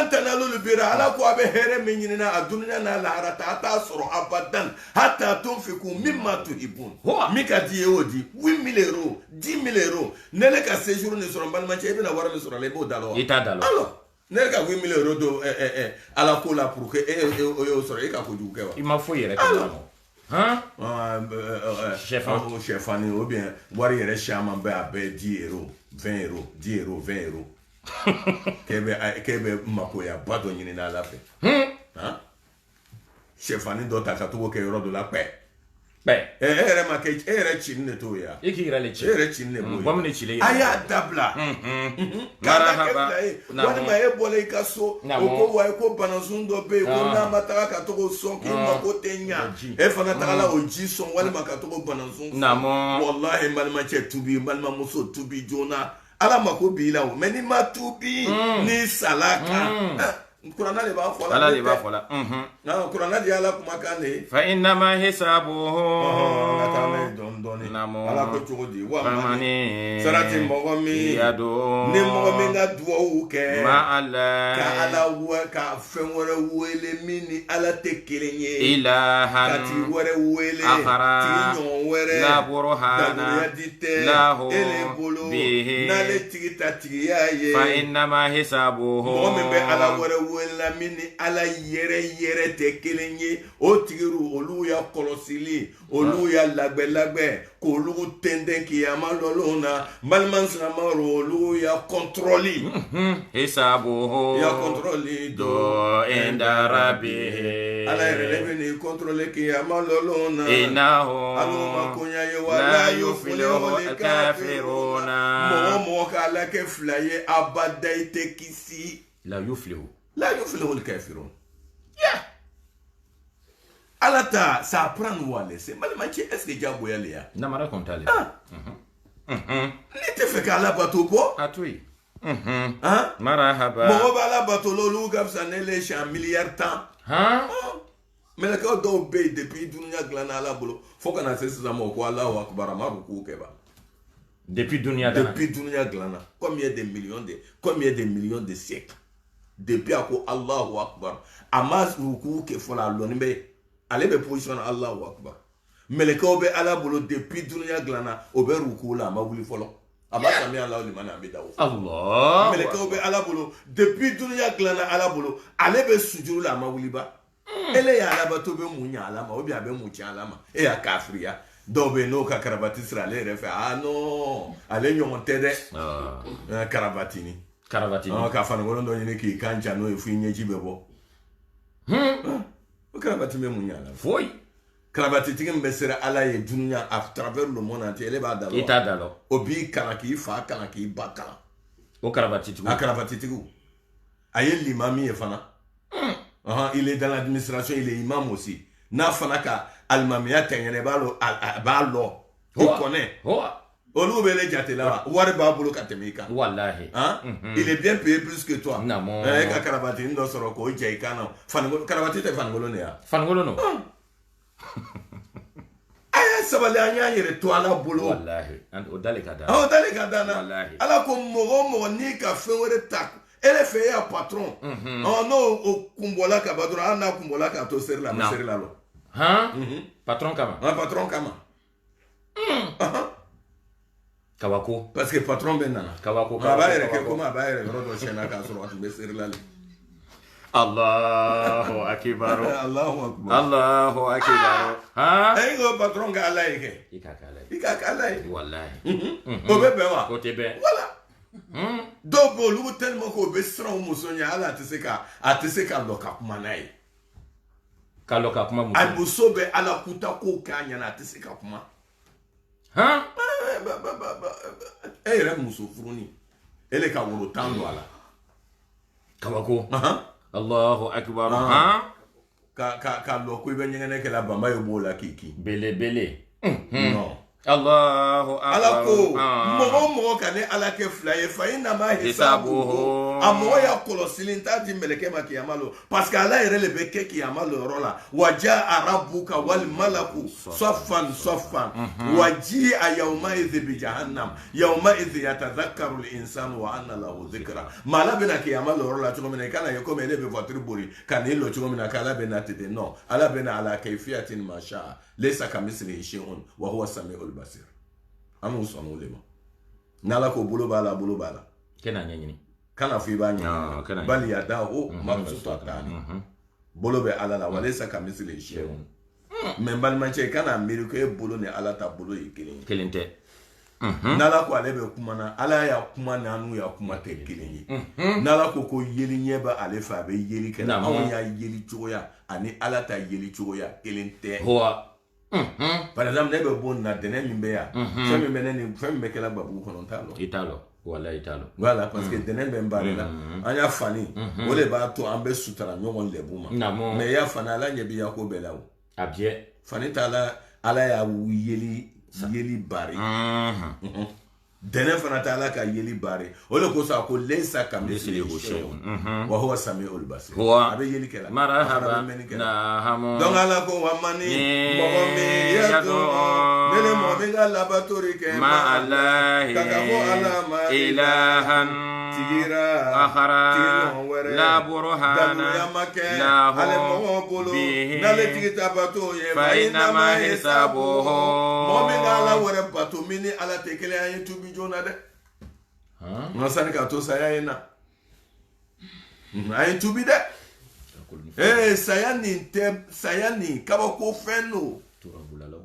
tanalul birra ala ko a bɛ hɛrɛ min ɲinina a dunuya n'a lahara a t'a sɔrɔ abadan hatta tunfiqu mimma tuhibun min ka di ye o di 8 000 euros 10 000 euros ne le ka séjour ni sɔrɔ n balimacɛ i bɛna wari min sɔrɔ a la i b'o da la wa? I t'a da la. Ne ka 8 000 euros don ala ko la pour que e y'o sɔrɔ e ka kojugu kɛ wa? I ma foyi yɛrɛ kɛ la. Sɛfani ou bien wari yɛrɛ caman bɛ a bɛɛ 10 euros 20 euros 10 euros 20 euros k'e bɛ makoya ba dɔ ɲini n'ala fɛ. Sɛfani dɔ ta ka togo kɛ yɔrɔ dɔ la kpɛ. E yɛrɛ ma kɛ e yɛrɛ cini de t'o ye wa? I k'i yɛrɛ le ci. E yɛrɛ cini de b'o ye. Bɔ min de cilen ye. A y'a dabila. K'a la kɛ fila ye walima e bɔra i ka so o ko wa ko banasun dɔ bɛ yen ko n'a ma taga ka togo sɔn k'i mako tɛ ɲa e fana tagala o ji sɔn walima ka togo banasun sɔn. Walahi balimacɛ tubi balimamuso tubi joona ala mako b'i la o mais n'i ma tubi n'i sala kan. Kuranna de b'a fɔ la. Ala de b'a fɔ la. Kuranna de y'ala kumakan de ye. Fa innama hisabuhu. Ka taa n'a ye dɔɔni dɔɔni. Ala ko cogo di? Wa mani sarati mɔgɔ min ni mɔgɔ min ka duwawu kɛ ka ala ka fɛn wɛrɛ wele min ni ala tɛ kelen ye. Ka tigi wɛrɛ wele tigi ɲɔgɔn wɛrɛ daburuya di tɛ ele bolo n'ale tigi ta tigiya ye. Fa innama hisabuhu. Mɔgɔ min bɛ ala wɛrɛ wela min ni ala yɛrɛ tɛ kelen ye o tigiru olu ya kɔlɔsili olu ya labɛn k'olu tɛntɛn kiyama lɔlɔw na balima silamɛw olu ya kɔntrɔli hisabuhu ya kɔntrɔli do inda rabbihi ala yɛrɛ de bɛ nin kɔntrɔli kiyama lɔlɔw na innahu alu ma konya ye wala yuflihul kafiruna mɔgɔ k'ala kɛ fila ye abada i tɛ kisi la yuflihu le kafirun. Yeah. Ala ta ça apprend ou à laisser. Malimaki est-ce que jagoya le ya? Na mara kontale. Ni te fait qu'ala bato ko? Atui. Marahaba. Mɔgɔ b'a la bato lolu ka fisa ne le siyɛn miliyari 10. Mɛlɛkɛw dɔw bɛ yen depuis dunuya dilanna ala bolo fo kana se sisan ma ko Alahu akbar ma ruku kɛ ba. Depuis dunuya dilanna. Combien de millions de siècles. Depuis à quoi Allahu Akbar amas ruku ke fola loni be ale be position Allahu Akbar melekaw be ala bolo depuis dunya glana o be ruku la ma wuli folo aba sami Allah liman abi dawo Allah melekaw be ala bolo depuis dunya glana ala bolo ale be sujuru la ma wuli ba ele ya ala ba to be munya ala ma obi abe mucha ala ma e ya kafiriya dɔw bɛ n'o ka karabati sira ale yɛrɛ fɛ non ale ɲɔgɔn tɛ dɛ karabatini ka fanikolon dɔ ɲini k'i kan ca n'o ye fo i ɲɛji bɛ bɔ o karabati bɛ mun ɲa la foyi karabatitigi min bɛ siran ala ye dunuya à travers le monde entier ele b'a da la i t'a da la o b'i kalan k'i fa kalan k'i ba kalan o karabatitigiw a karabatitigiw a ye limami ye fana il est dans l'administration il est imam aussi n'a fana ka alimamiya tɛŋɛnɛ a b'a lɔ i connaît olu bɛ le jate la wari b'a bolo ka tɛmɛ i kan wallahi il est bien payé plus que toi e ka karabatini dɔ sɔrɔ k'o jɛ i kan na karabati tɛ fanikolo de ya fanikolo no a y'a sabali an y'a yɛrɛ to ala bolo wallahi o dale ka dana o dale ka dana wallahi ala ko mɔgɔ n'i ka fɛn wɛrɛ ta ele fɛ ya patron n'o o kunbɔla ka ba dɔrɔn an n'a kunbɔla ka to seri la ma seri la lɔ patron kama patron kama kabako parce que patron bɛ nana kabako a b'a yɛrɛ kɛ komi a b'a yɛrɛ yɔrɔ dɔ tiɲɛna k'a sɔrɔ a tun bɛ seri la le Allahu akbar Allahu akbar e ko patron ka ala ye kɛ i ka kala i ka ala ye wallahi o bɛ bɛn wa o tɛ bɛn voilà dɔw bɛ olu tellement ko bɛ siran o muso ɲɛ hali a tɛ se ka lɔ ka kuma n'a ye ka lɔ ka kuma a muso bɛ ala kuta ko k'a ɲɛna a tɛ se ka kuma e yɛrɛ muso furuni ele ka woro 10 don a la kabako Allahu akbar ka lɔ ko i bɛ ɲɛgɛnɛ kɛla banba ye b'o la k'i kin belebele non Allahu akbar ala ko mɔgɔ ka ne ala kɛ fila ye fa in nama hisabuhu a mɔgɔ y'a kɔlɔsili t'a di mɛlɛkɛ ma kiyama lo parce que ala yɛrɛ le bɛ kɛ kiyama lo yɔrɔ la wa jaa rabbuka wal malaku saffan wa ji'a yawma idhi bi jahannam yawma idhi yatadhakkaru al insanu wa anna lahu dhikra ma ala bɛna kiyama lo yɔrɔ la cogo min na i kana ye comme ele bɛ voiture bori ka n'i lɔ cogo min na k'ala bɛna tete non ala bɛna ala kayfiyatin ma sha'a laysa kamithlihi shay'un wa huwa samiul basir amu sɔnna o de ma n'ala ko bolo b'a la kena ɲɛɲini kana fɔ i b'a ɲɛɲini bali yadahu mabsuutatan bolo bɛ ala la wa laysa kamithlihi shay'un mais n balimacɛ kana miiri ko e bolo ni ala ta bolo ye kelen tɛ n'ala ko ale bɛ kuma na ala y'a kuma n'anu y'a kuma tɛ kelen ye n'ala ko yeli ɲɛ bɛ ale fɛ a bɛ yeli kɛ anw y'a yeli cogoya ani ala ta yeli cogoya kelen tɛ par exemple ne bɛ bon na dɛnɛ min bɛ yan fɛn min bɛ kɛla babu kɔnɔ n t'a lɔ wallahi i t'a lɔ voilà parce que dɛnɛ bɛ n baara la an y'a fani o de b'a to an bɛ sutara ɲɔgɔn lɛbu ma mais i y'a fani ala ɲɛ b'i ya ko bɛɛ la o a biyɛ fani t'a la ala y'a yeli bari dɛnɛ fana t'a la ka yeli bari o de kosɔn a ko laysa kamithlihi shay'un wa huwa samiul basir a bɛ yeli kɛla marahaba donc ala ko wa mani mɔgɔ min yadu ne ni mɔgɔ min ka labatori kɛ ma alahi ka fɔ ala ma ilahan tigira akhara la burhana lahu ale mɔgɔ bolo n'ale tigi ta bato ye fa innama hisabuhu mɔgɔ min ka ala wɛrɛ bato min ni ala tɛ kelen an ye tubi joona dɛ nka sani ka to saya ye na an ye tubi dɛ saya nin kabako fɛn do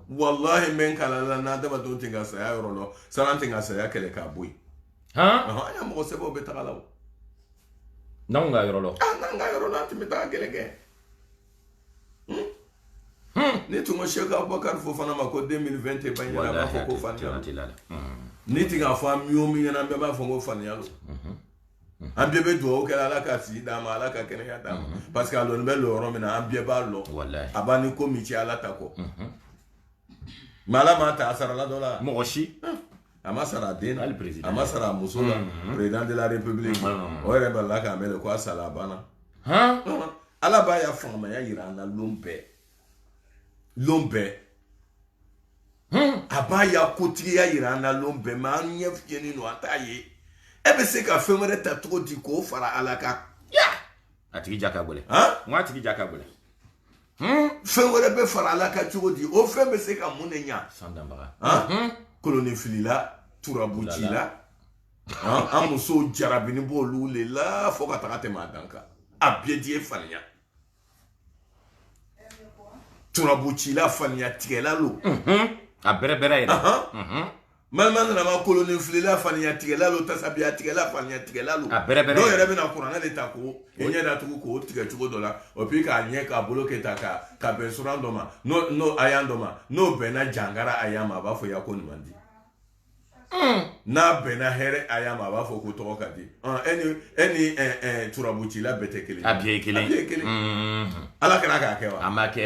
wallahi n bɛ n kala la n'adamadenw tɛ ka saya yɔrɔ lɔ sani an tɛ ka saya kɛlɛ k'a bɔ yen an y'a mɔgɔ sɛbɛnw bɛ taga la o n'anw ka yɔrɔ lɔ n'an ka yɔrɔ la an tun bɛ taga kɛlɛ kɛ ni tun ko Sheikh Abubakar Fofana ma ko 2020 tɛ ban ɲɛna a b'a fɔ ko faniya ni tɛ k'a fɔ an mi o mi ɲɛna an bɛɛ b'a fɔ ko faniya lo an bɛɛ bɛ dugawu kɛ ala ka si d'a ma ala ka kɛnɛya d'a ma parce que a lɔni bɛ lɔ yɔrɔ min na an bɛɛ b'a lɔ a b'a ni ko min cɛ ala ta kɔ mais ala m'a ta a sarala dɔ la mɔgɔ si a ma sara a den na a ma sara a muso la président de la république o yɛrɛ balila k'a mɛn ko a sala a banna ala b'a ya fangamaya yira an na lon bɛɛ a b'a ya kotigiya yira an na lon bɛɛ mais an ɲɛ fiyɛni no an t'a ye e bɛ se ka fɛn wɛrɛ ta cogo di k'o fara ala kan a tigi ja ka gɛlɛn n a tigi ja ka gɛlɛn fɛn wɛrɛ bɛ fara ala kan cogo di o fɛn bɛ se ka mun de ɲa koloni filila turabu ci la an musow jarabini b'olu le la fo ka taga tɛmɛ a dan kan a bɛɛ di ye faniya turabu ci la faniya tigɛla lo a bɛrɛ yɛrɛ malima nana ma koloni filila faniya tigɛla lo tasabiya tigɛla faniya tigɛla lo dɔw yɛrɛ bɛna kuranɛ de ta ko o ɲɛ datugu k'o tigɛ cogo dɔ la o puis k'a ɲɛ k'a bolo kɛ ta ka bɛn suran dɔ ma n'o ayan dɔ ma n'o bɛnna jangara ayan ma a b'a fɔ ya ko nin man di n'a bɛnna hɛrɛ aya ma a b'a fɔ ko tɔgɔ ka di e ni turabu cila bɛɛ tɛ kelen a bɛɛ ye kelen ala kɛra k'a kɛ wa a ma kɛ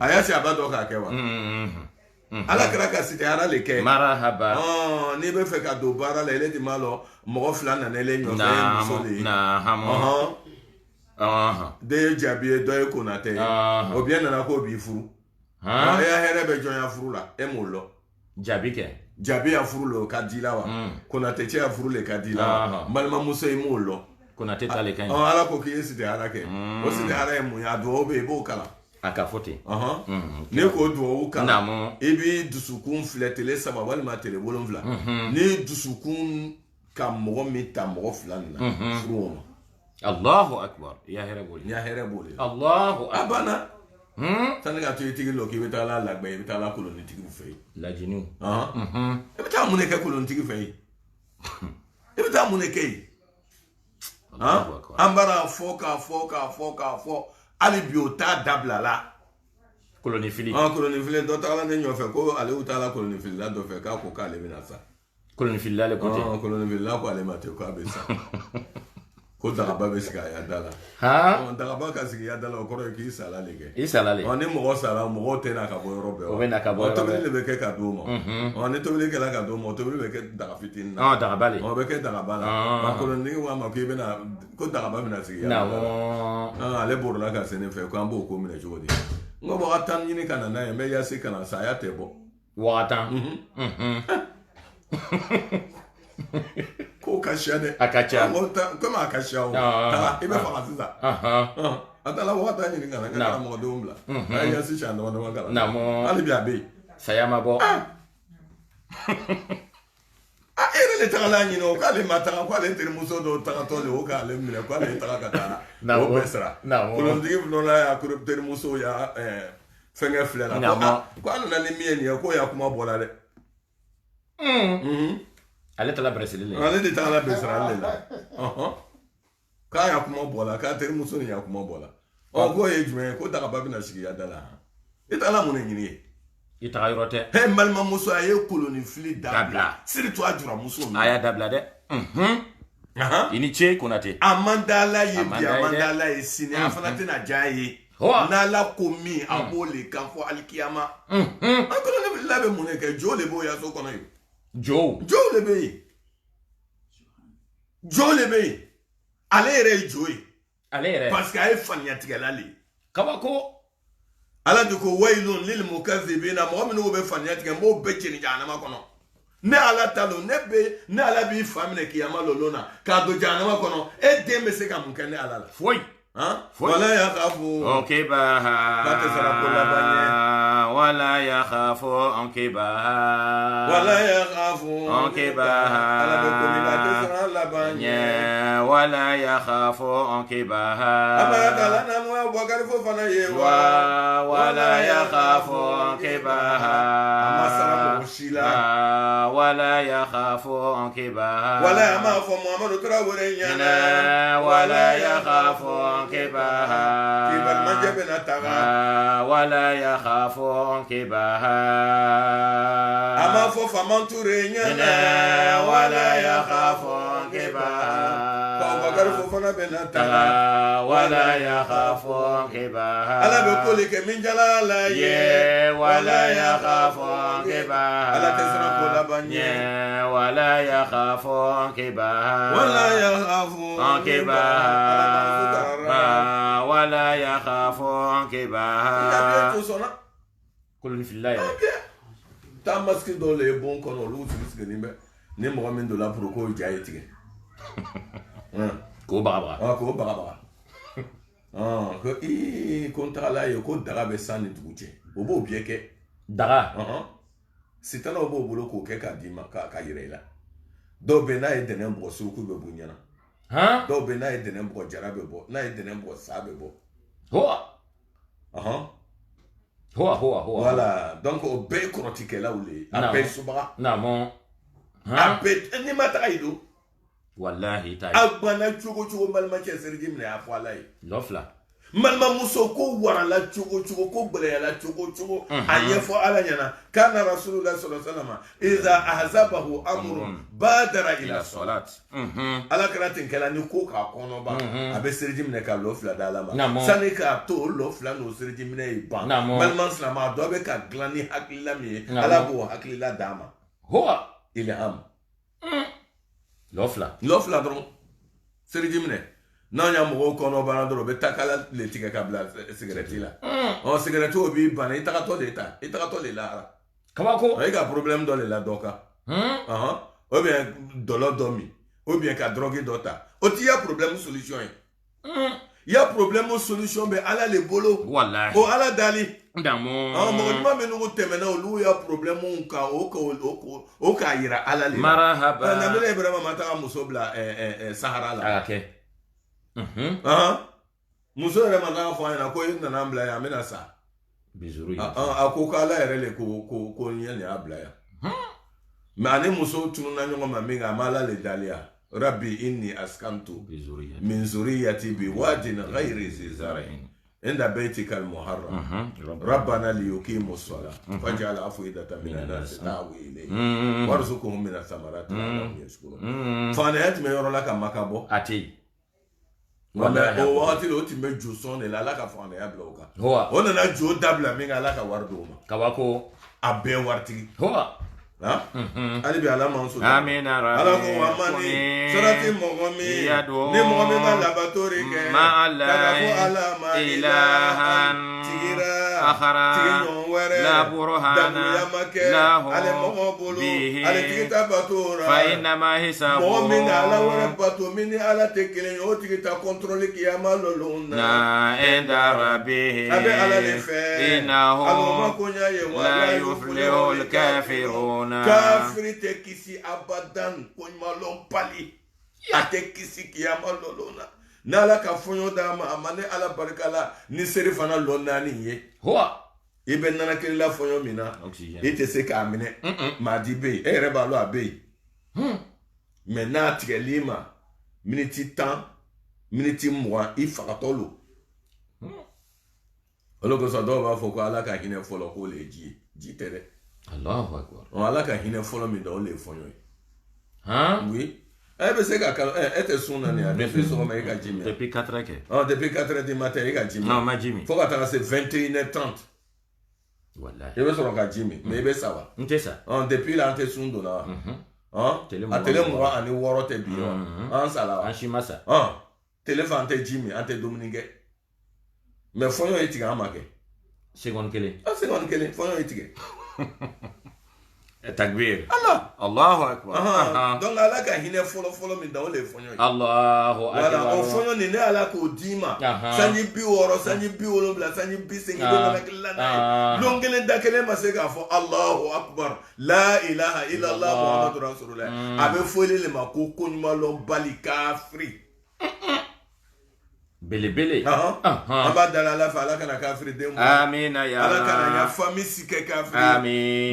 a y'a se a ba dɔ k'a kɛ wa ala kɛra ka sigi ara le kɛ marahaba n'i bɛ fɛ ka don baara la ele ti m'a lɔ mɔgɔ fila nana ele ɲɔfɛ ye muso de ye den ye jabi ye dɔ ye konatɛ ye o biyɛn nana k'o b'i furu e ya here be jonya furu la e mo lo jabi ke jabi ya furu lo ka dila wa kuna te che ya furu le ka dila wa malma muso e mo lo kuna te tale kan ala ko ki esi de ara ke o si de ara e mu ya do be bo kala akafote ne ko do o kala e bi dusukun fletele saba walima tele wolonvla ni dusukun ka mo mi ta mo flan na furu Allahu akbar ya here boli Allahu abana tani ka to tigi lo ki beta la lagbe beta la koloni tigi fe la jinu e beta mu ne ke koloni tigi fe e beta mu ne ke ambara foka ali biota dabla la koloni fili do ta la ne nyo fe ko ale uta la koloni fili la do fe ka ko ka le bina sa koloni fili la le côté koloni fili la ko ale mate ko abesa ko dagaba be siga ya dala dagaba ka siga ya dala o koro ki sala lege on mo sala mo te na ka bo robe o be na ka bo robe to le be ke ka do mo on to le ke la ka do mo to le be ke daga fitin na dagaba le o be ke dagaba la ba ko ni wa ma ke be na ko dagaba be na siga ya ale bo la ka se ne fe ko ambo ko mi na jodi ngo bo atan ni kana na me ya se kana sa ya te bo wa atan ko kashade akacha kama akasha o ibe fa asiza atala wata ni ngana ngana mo dombla ya si chanda wana ngala na mo ali bia be sayama bo ere le tala ni no kale mata kwa le tere muso do ta to le o kale mine kwa le ta kata o besra ko lo ndigi no la ya ko tere muso ya fenga flela kwa na le mie ni ko ya kuma bola de ale tala Brazil ale de tala Brazil la ka ya kuma bola ka tere muso ni ya kuma bola o go ye jme ko daga babi na shigi ya dala itala mun ni ita yorote he malma muso aye koloni fili dabla siritu ajura muso aya dabla de ini che kunate amandala ye bi amandala ye sini afana tena jaye na la komi abole kan fo alkiyama akolo ne labe mun ke jo le bo ya so kono yo jo le be ale re joy parce que ay fanya tigala le kabako ala duko wailun lil mukazzibina mu'minu be fanya tiga mo be chini jana makono ne ala talo ne ala bi famine kiyama lolona ka do jana makono e dembe se ka munke ne ala foi wala ya khafu onkibaha wala ya khafu onkibaha ala be ko ni la tesra la banye wala ya khafu onkibaha abada na mo bogar fo fana ye wala ya khafu onkibaha amasara ko shila wala ya khafu onkibaha wala ma fo Muhammadu Traore nyana wala ya khafu onkibaha kibal majabe na taga wala ya khafu onkibaha ama fo famanture nyana wala ya khafu onkibaha ko bagar fo fana be na taga wala ya khafu onkibaha ala be ko le ke min jalala ye wala ya khafu onkibaha ala tesra ko la banye wala ya khafu onkibaha wala ya khafu onkibaha wala ya khafu onkibaha kulun fillahi ta maski do le bon kono lu tiske nimbe ne mo min do la pour ko jaay tige ko baba ko baba ko kontra la yo ko daga be sani duguje o bo bieke daga sitana o bo bolo ko ke ka dima ka yirela do be na e denen bo su ku be bunyana do be na e denen bo jarabe bo na e denen bo sabe bo voilà donc o be korotike la ule abe suba na mon abe ni mata ido wallahi ta agbana chugo malma che sergi mne afwala lofla malma muso ko warala chugo ko gbele la chugo ayefo ala nyana kana rasulullah sallallahu alaihi wasallam iza ahzabahu amrun badara ila salat ala kratin kala ni ko ka kono ba abe sergi mne ka lofla dala ma sani ka to lofla no sergi mne ba malma slama do be ka glani hakila mi ala bo hakila dama ilham lofla dron sergi mne n'an y'a mɔgɔw kɔnɔ banna dɔrɔn u bɛ takala le tigɛ ka bila sigarɛti la sigarɛti o b'i bana i tagatɔ de ta i tagatɔ de la kabako i ka problème dɔ de la dɔ kan ou bien dɔlɔ dɔ min ou bien ka drogue dɔ ta o t'i ya problème solution ye i ya problème solution bɛ ala le bolo wallahi o ala dali damo mɔgɔ ɲuman minnu tɛmɛna olu ya problème kan o k'a yira ala le la marahaba nabila ibrahima ma taga muso bila sahara la a ka kɛ muso yɛrɛ ma taga fɔ a ɲɛna ko i nana bila yan an bɛna sa bizuru a ko k'ala yɛrɛ le ko n ye nin y'a bila yan mais ani muso tununa ɲɔgɔn ma min kan a ma ala le daliya rabbi inni askantu min zuriyati bi wadin ghayri zi zar'in inda baytika al-muharram rabbana liyuqimu as-salah faj'al af'idatan min an-nas tahwi ilayhim warzuqhum min ath-thamarati la'allahum yashkurun fana yati me yɔrɔ la ka makabo ati wallahi o waati o tun bɛ jo sɔn de la ala ka fana ya bila o kan o nana jo dabila min ala ka wari d'o ma kabako a bɛɛ waritigi ali bi ala man so amina rabbi ala ko amani sarati mɔgɔ min ni mɔgɔ min b'a labatori kɛ kana ko ala ma ilahan tigira tigi ɲɔgɔn wɛrɛ dabuya ma kɛ ale mɔgɔ bolo ale tigi ta batora mɔgɔ min na ala wɛrɛ bato min ni ala tɛ kelen ye o tigi ta contrôle kiyama lɔlɔn na a bɛ ala de fɛ ala ma ko ɲa ye la yuflihul kafirun kafiri tɛ kisi abadan koɲumanlɔn pali a tɛ kisi kiyama lɔlɔn na n'ala ka fɔɲɔ d'a ma a ma ne ala barika la ni seri fana lɔn naani ye i bɛ nana kelen la fɔɲɔ min na i tɛ se k'a minɛ maadi bɛ yen e yɛrɛ b'a lɔ a bɛ yen mais n'a tigɛli ma miniti 10 miniti 20 i fagatɔ lo olu kosɔn dɔw b'a fɔ ko ala ka hinɛ fɔlɔ k'o le ye ji ye ji tɛ dɛ Allahu akbar ala ka hinɛ fɔlɔ min da o le ye fɔɲɔ ye oui e bɛ se ka e tɛ sun na nin a depuis sɔgɔma e ka ji min depuis 4 heures kɛ depuis 4 heures du matin e ka ji min non ma ji min fo ka taga se 21h30 wallahi e bɛ sɔrɔ ka ji min mais e bɛ sa wa n tɛ sa depuis la an tɛ sun donna wa a tele 26 tɛ bi wa an sala wa an si ma sa tele fɛ an tɛ ji min an tɛ dumuni kɛ mais fɔɲɔ ye tigɛ an ma kɛ seconde kelen seconde kelen fɔɲɔ ye tigɛ takbir Allahu akbar donc ala ka hinɛ fɔlɔ min da o le ye fɔɲɔ ye Allahu akbar o fɔɲɔ nin ne ala k'o d'i ma sanji 60 sanji 70 sanji 80 bɛ mana kila n'a ye lon kelen da kelen ma se k'a fɔ Allahu akbar la ilaha illallah muhammadu rasulullah a bɛ fɔli le ma ko koɲumanlɔn bali kafiri belebele an b'a dala ala fɛ ala kana kafiri den amina ya ala kana ya famille si kɛ kafiri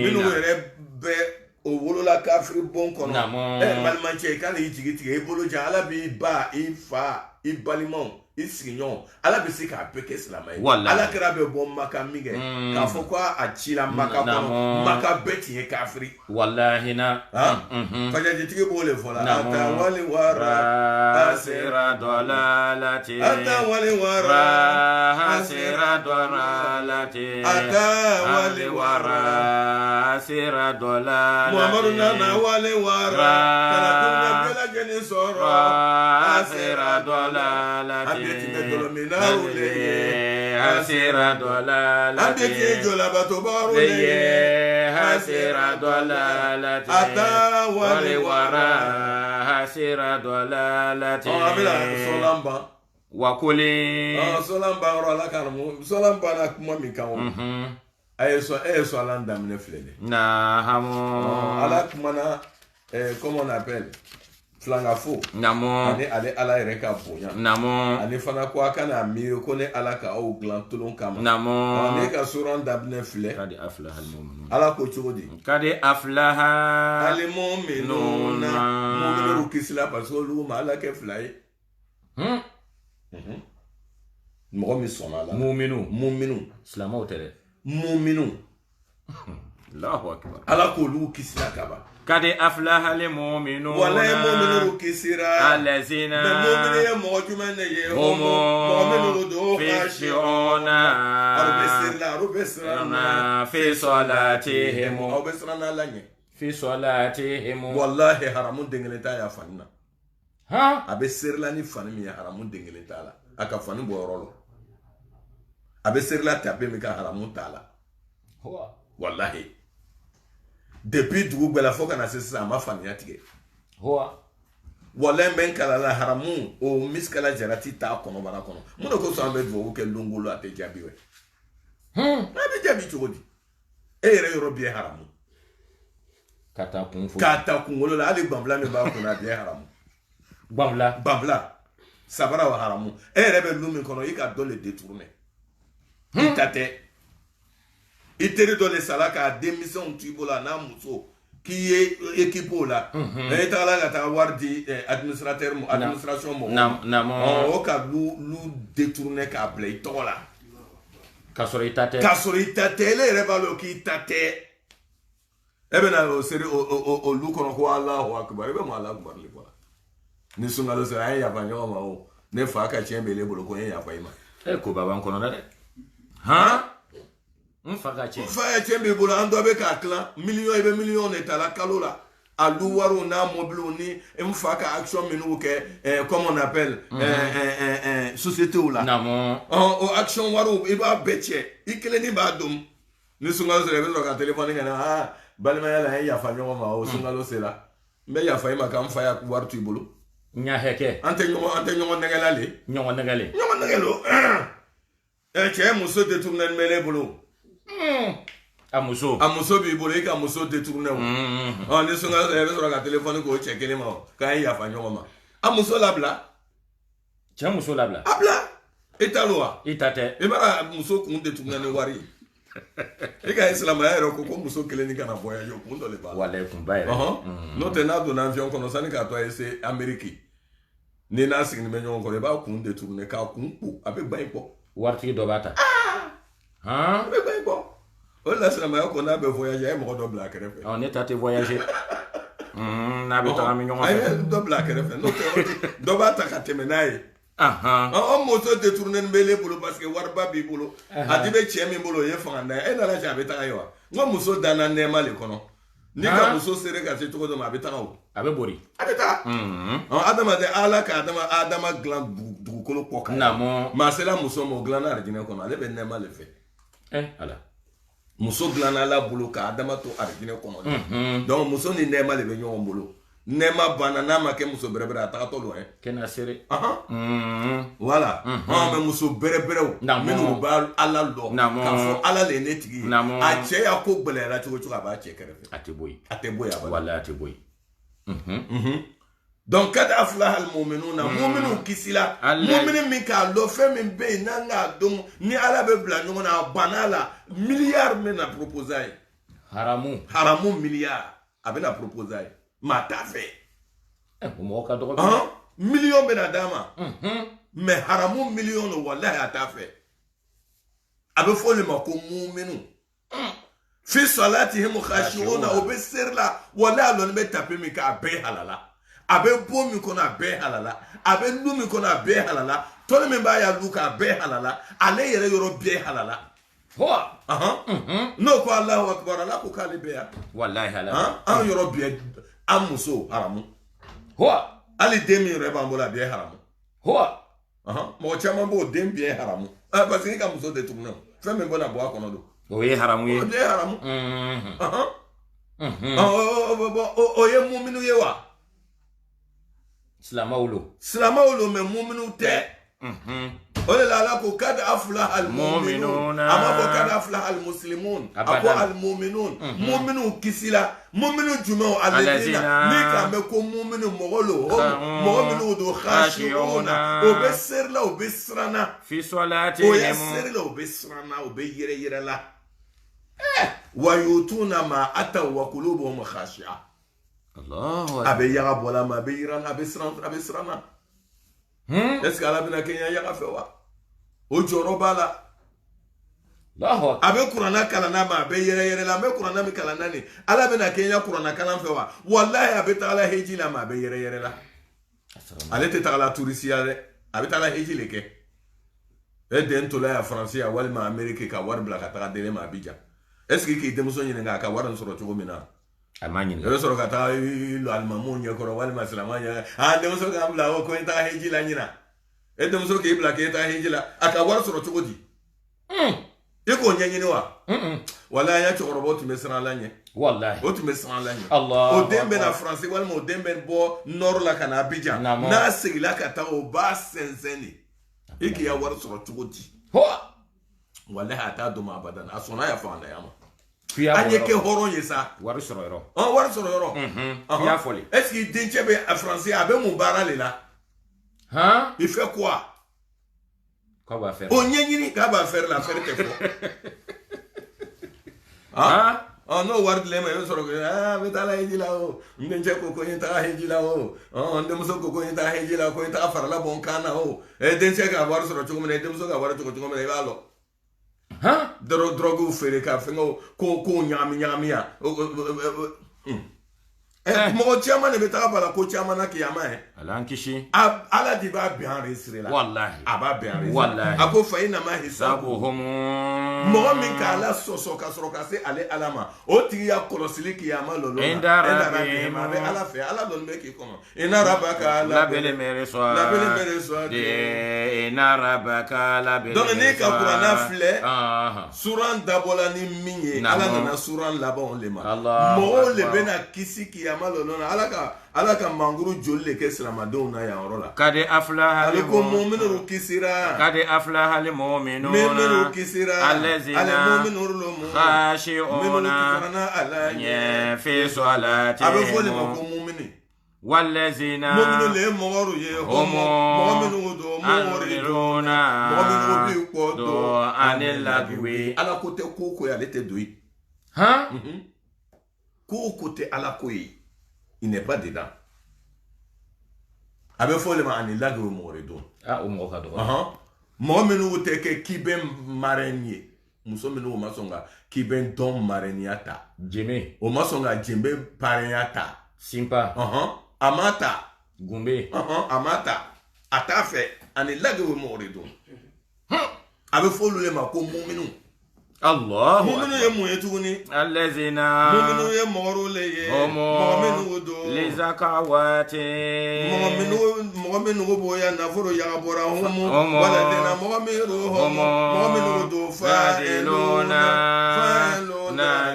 minnu yɛrɛ bɛ o wolola kafiri bon kɔnɔ balimacɛ i kana i jigi tigɛ i bolo jan ala b'i ba i fa i balimaw i sigiɲɔgɔn ala bɛ se k'a bɛɛ kɛ silamɛ ye ala kɛra bɛ bɔ maka min kɛ k'a fɔ ko a cila maka kɔnɔ maka bɛɛ tun ye kafiri wallahi na fajajitigi b'o le fɔ la ata wali wara hasira dalalati ata wali wara hasira dalalati ata wali wara hasira dalalati muhammadu nana wali wara kana kunna bɛɛ lajɛlen sɔrɔ hasira dalalati hasira dalalati abeti jolabato barule hasira dalalati ata wali wara hasira dalalati amila solamba wakuli solamba rola kanu solamba na kuma min kan aye so ala ndamne filele na hamo ala kuma na comment on appelle flanga fo namo ani ale ala yɛrɛ ka bonya namo ani fana ko a kana miiri ko ne ala ka aw dilan tolon kama namo ne ka suran daminɛ filɛ kadi aflaha almu'minun ala ko cogo di kadi aflaha almu'minuna mu'minu kisila parce que olu ma ala kɛ fila ye mɔgɔ min sɔnna ala mu'minu silamɛw tɛ dɛ mu'minu Allahu akbar ala ko olu kisila kaba kadi aflaha almu'minuna wala mu'minu kisira allazina mu'minu ye mɔgɔ jumɛn de ye mɔgɔ minnu do khashi'una arubesirana fi salatihim aw bɛ siran ala ɲɛ fi salatihim wallahi haramu dengelen ta ya fanina a bɛ serila ni fani min ye haramu den kelen t'a la a ka fani bɔ yɔrɔ la a bɛ serila tape min ka haramu t'a la wallahi depuis dugu bɛɛ la fo kana se sisan a ma faniya tigɛ wallahi bɛ n kalala haramu o miskala jarati t'a kɔnɔbara kɔnɔ mun de ko sɔn an bɛ dugawu kɛ longolo a tɛ jaabi wɛ a bɛ jaabi cogo di e yɛrɛ yɔrɔ bɛ ye haramu k'a ta kunkolo la hali banfula min b'a kunna a bɛ ye haramu banfula sabara wa haramu e yɛrɛ bɛ lu min kɔnɔ i ka dɔ le détourner i ta tɛ i teri dɔ le sala k'a denmisɛnw to i bolo a n'a muso k'i ye équipe o la e tagala ka taa wari di administration mɔgɔw o ka lu détourner k'a bila i tɔgɔ la k'a sɔrɔ i ta tɛ ele yɛrɛ b'a dɔn k'i ta tɛ e bɛ na o seri o lu kɔnɔ ko Allahu Akbar e bɛ mun Allahu Akbar le fɔ ni sunkalo sera an ye yafa ɲɔgɔn ma o ne fa ka tiɲɛ bɛ ne bolo ko n ye yafa i ma ko baba n kɔnɔ dɛ n fa ka tiɲɛ fa ye tiɲɛ b'i bolo an dɔ bɛ k'a tilan miliyɔn i bɛ miliyɔn de ta la kalo la a lu wariw n'a mɔbiliw ni n fa ka action minnu kɛ comme on appelle sociétéw la o action wariw i b'a bɛɛ cɛ i kelen ni b'a dɔn ni sunkalo sera i bɛ sɔrɔ ka téléphone kɛ na balimaya la an ye yafa ɲɔgɔn ma o sunkalo sera n bɛ yafa i ma k'an fa ya wari to i bolo n y'a hɛkɛ an tɛ ɲɔgɔn nɛgɛla le ɲɔgɔn nɛgɛle cɛ muso détourné bɛ ne bolo a muso b'i bolo i ka muso détourné o ni sunkalo sera i bɛ sɔrɔ ka téléphone k'o cɛ kelen ma k'an ye yafa ɲɔgɔn ma a muso labila cɛ muso labila a bila i ta lo wa i ta tɛ i b'a muso kun détourné ni wari i ka silamɛya yɛrɛ ko muso kelen ni kana voyage o kun dɔ le b'a la walayi kunba yɛrɛ n'o tɛ n'a donna avion kɔnɔ sani k'a to a ye se Amérique ni n'a sigilen bɛ ɲɔgɔn kɔrɔ i b'a kun détourné k'a kun ko a bɛ ban i kɔ waritigi dɔ b'a ta a bɛ ban i kɔ o de la silamɛya ko n'a bɛ voyage a ye mɔgɔ dɔ bila a kɛrɛfɛ ne ta tɛ voyage n'a bɛ taga mi ɲɔgɔn fɛ a ye dɔ bila a kɛrɛfɛ n'o tɛ dɔ b'a ta ka tɛmɛ n'a ye muso détourné bɛ ne bolo parce que wariba b'i bolo a ti bɛ cɛ min bolo o ye fangada ye e nana cɛ a bɛ taga ye wa n ka muso danna nɛɛma le kɔnɔ ni ka muso sere ka se cogo dɔ ma a bɛ taga o a bɛ bori a bɛ taga adamaden ala ka adama dilan dugukolo kɔ kan maa sera muso ma o dilanna arijinɛ kɔnɔ ale bɛ nɛɛma le fɛ ala muso dilanna ala bolo ka adama to arijinɛ kɔnɔ donc muso ni nɛɛma le bɛ ɲɔgɔn bolo nɛɛma banna n'a ma kɛ muso bɛrɛbɛrɛ a tagatɔ don kɛnɛ sere voilà mɛ muso bɛrɛbɛrɛw minnu b'a ala dɔn k'a fɔ ala le ye ne tigi ye a cɛ y'a ko gɛlɛyara cogo cogo a b'a cɛ kɛrɛfɛ a tɛ bɔ yen a tɛ bɔ yen walayi a tɛ bɔ yen donc kad aflaha almu'minuna mu'minu kisila mu'mini min k'a dɔn fɛn min bɛ yen n'an k'a dɔn ni ala bɛ bila ɲɔgɔn na a banna la miliyari bɛ na proposer a ye haramu miliyari a bɛ na proposer a ye maa t'a fɛ mɔgɔ ka dɔgɔ miliyɔn bɛ na d'a ma mais haramu miliyɔn don walahi a t'a fɛ a bɛ fɔ o de ma ko mu'minu fi salatihim khashi'una o bɛ seri la walahi a lɔni bɛ tape min kɛ a bɛɛ halala a bɛ bon min kɔnɔ a bɛɛ halala a bɛ lu min kɔnɔ a bɛɛ halala tɔni min b'a ya lu k'a bɛɛ halala ale yɛrɛ yɔrɔ bɛɛ halala n'o ko Allahu Akbar ala ko k'ale bɛɛ yan walahi halala an yɔrɔ bɛɛ an muso haramu hali den min yɛrɛ b'an bolo a bɛɛ haramu mɔgɔ caman b'o den bɛɛ haramu parce que i ka muso détourné fɛn min bɔna bɔ a kɔnɔ don o ye haramu ye o bɛɛ haramu o ye muminu ye wa silamɛw lo mɛ muminu tɛ o de la ala ko kad aflaha almu'minun a ma fɔ kad aflaha almuslimun a ko almu'minun mu'minu kisila mu'minu jumɛnw alladhina ni k'an bɛ ko mu'minu mɔgɔ lo mɔgɔ minnu don khashi'una o bɛ seri la o bɛ siranna fi salatihim o ye seri la o bɛ siranna o bɛ yɛrɛ la wa yutuna ma ataw wa qulubuhum khashi'a a bɛ yaga bɔla ma a bɛ yiranna a bɛ siranna est-ce que ala bɛna kɛɲɛ yaga fɛ wa o jɔyɔrɔ b'a la a bɛ kuranna kalanna ma a bɛ yɛrɛ la an bɛ kuranna min kalanna nin ala bɛna kɛɲɛ kuranna kalan fɛ wa walahi a bɛ tagala heji la ma a bɛ yɛrɛ la ale tɛ tagala turisiya dɛ a bɛ tagala heji le kɛ e den tola ya faransi ya walima ameriki ka wari bila ka taga deni ma Abidjan est-ce que k'i denmuso ɲininka a ka wari sɔrɔ cogo min na amani yo soro ka ta lo almamu nya ko wal maslama nya demuso ka bla o ko ta hejila nyina demuso ke bla ke ta hejila aka war soro chugodi iko nyanyi ni wa wala ya choro botu mesra lanye wallahi botu mesra lanye Allah o dembe na français wala mo dembe bo nord la kana Abidjan na sigila ka ta o ba senseni iki ya war soro chugodi ho wallahi ata do ma badan asona ya fanda yama fiya anye ke horon yesa war soro yoro war soro yoro fiya foli est-ce qu'il denchebe a français abe mon bara le là il fait quoi? Quoi va faire? On n'y a pas faire la faire tes fois. Oh no, ward lema yo soro betala hejila o ndenje ko yenta hejila o ndemso ko yenta hejila ko yenta farala bonkana o dense ka war soro chugo mene demso ka war chugo mene balo drogo fere ka fengo ko nyami ya mo chama ne betala bala ko chama na kiyama alankishi ala di ba bien resire la wallahi aba bien resire wallahi ako fa ina ma hisabuhum mo min ka ala soso ka soro ka se ale alama o tigi ya kolosili kiyama lolo enda rabbi ma be ala fe ala don me ki kono ina rabaka la bele mere so de ina rabaka la bele donc ne ka qur'ana fle suran dabola ni minye ala nana suran labon le ma mo le bena kisi kiyama lolo na ala ka manguru jolle ke islamadon na ya orola kade aflaha al mu'minun kisira kade aflaha al mu'minun mu'minun kisira allazina mu'minun khashi'una ya fi salati abafole ko mu'mini wallazina mu'minun le moru ye mu'minun do mu'riduna mu'minun bi ko do anil lagwi ala kote koko ya lete doi côté à la couille, il n'est pas dedans. Avec folle ma ani la go moredo. O mo ka do. Mo menu te ke kiben marenier. Muso menu masonga kiben don mareniata. Jeme. O masonga jembe pareniata. Simpa. Amata. Gumbe. Amata. Atafe ani la go moredo. Avec folle ma ko mo menu. Allah mu'minu ye mun ye tuguni allazina mu'minu ye mɔgɔrole ye mɔgɔ do lizakawati mɔgɔ minnu boya nafolo yagabɔra homo waladina mɔgɔ minnu do fa'iluna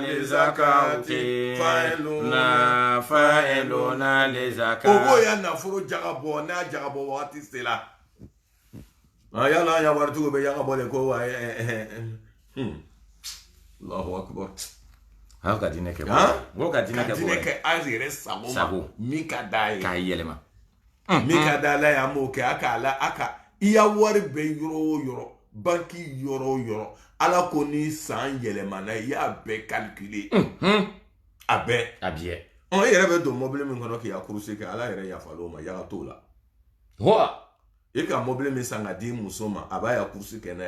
lizakati fa'iluna lizakati o boya nafolo jagabɔ n'a jagabɔ waati sela yala ya waritugo be yagabɔ le ko Allahu akbar. Haka dineke bo. Wo ka dineke bo. Dineke azire sago. Mika dai. Ka yelema. Mika dala ya moke aka iya wari be yoro banki yoro ala ko ni san yelema na ya be calculer. Abe. Abie. On yere be do mobile min kono ki ya kuruse ke ala yere ya falo ma ya to la. Hoa. E ka mobile min sanga di musoma aba ya kuruse ke na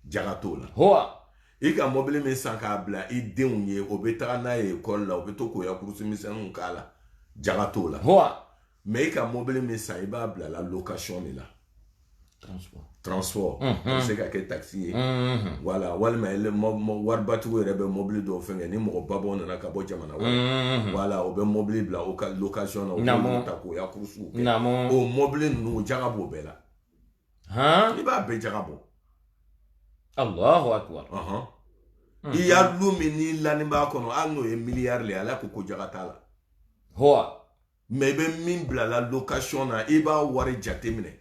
jaga to la. Hoa. I ka mobile min san ka bla I denw ye o be taga na ye école la o be to ko ya kurusi misɛnninw kala jaga to la mais I ka mobile min san I b'a bila la location de la transport o se ka kɛ taxi ye voilà walima waribatigiw yɛrɛ bɛ mobile dɔw fɛngɛ ni mɔgɔ babɔ nana ka bɔ jamana wɛrɛ voilà o bɛ mobile bila o ka location na o bɛ ta ko ya kurusiw kɛ o mobile ninnu jaga b'o bɛɛ la I b'a bɛɛ jaga bɔ Allahu akbar. I ya lumini laniba kono ano ye milliard le ala ko jaga tala. Mais be min bla la location na I ba wari jate mine.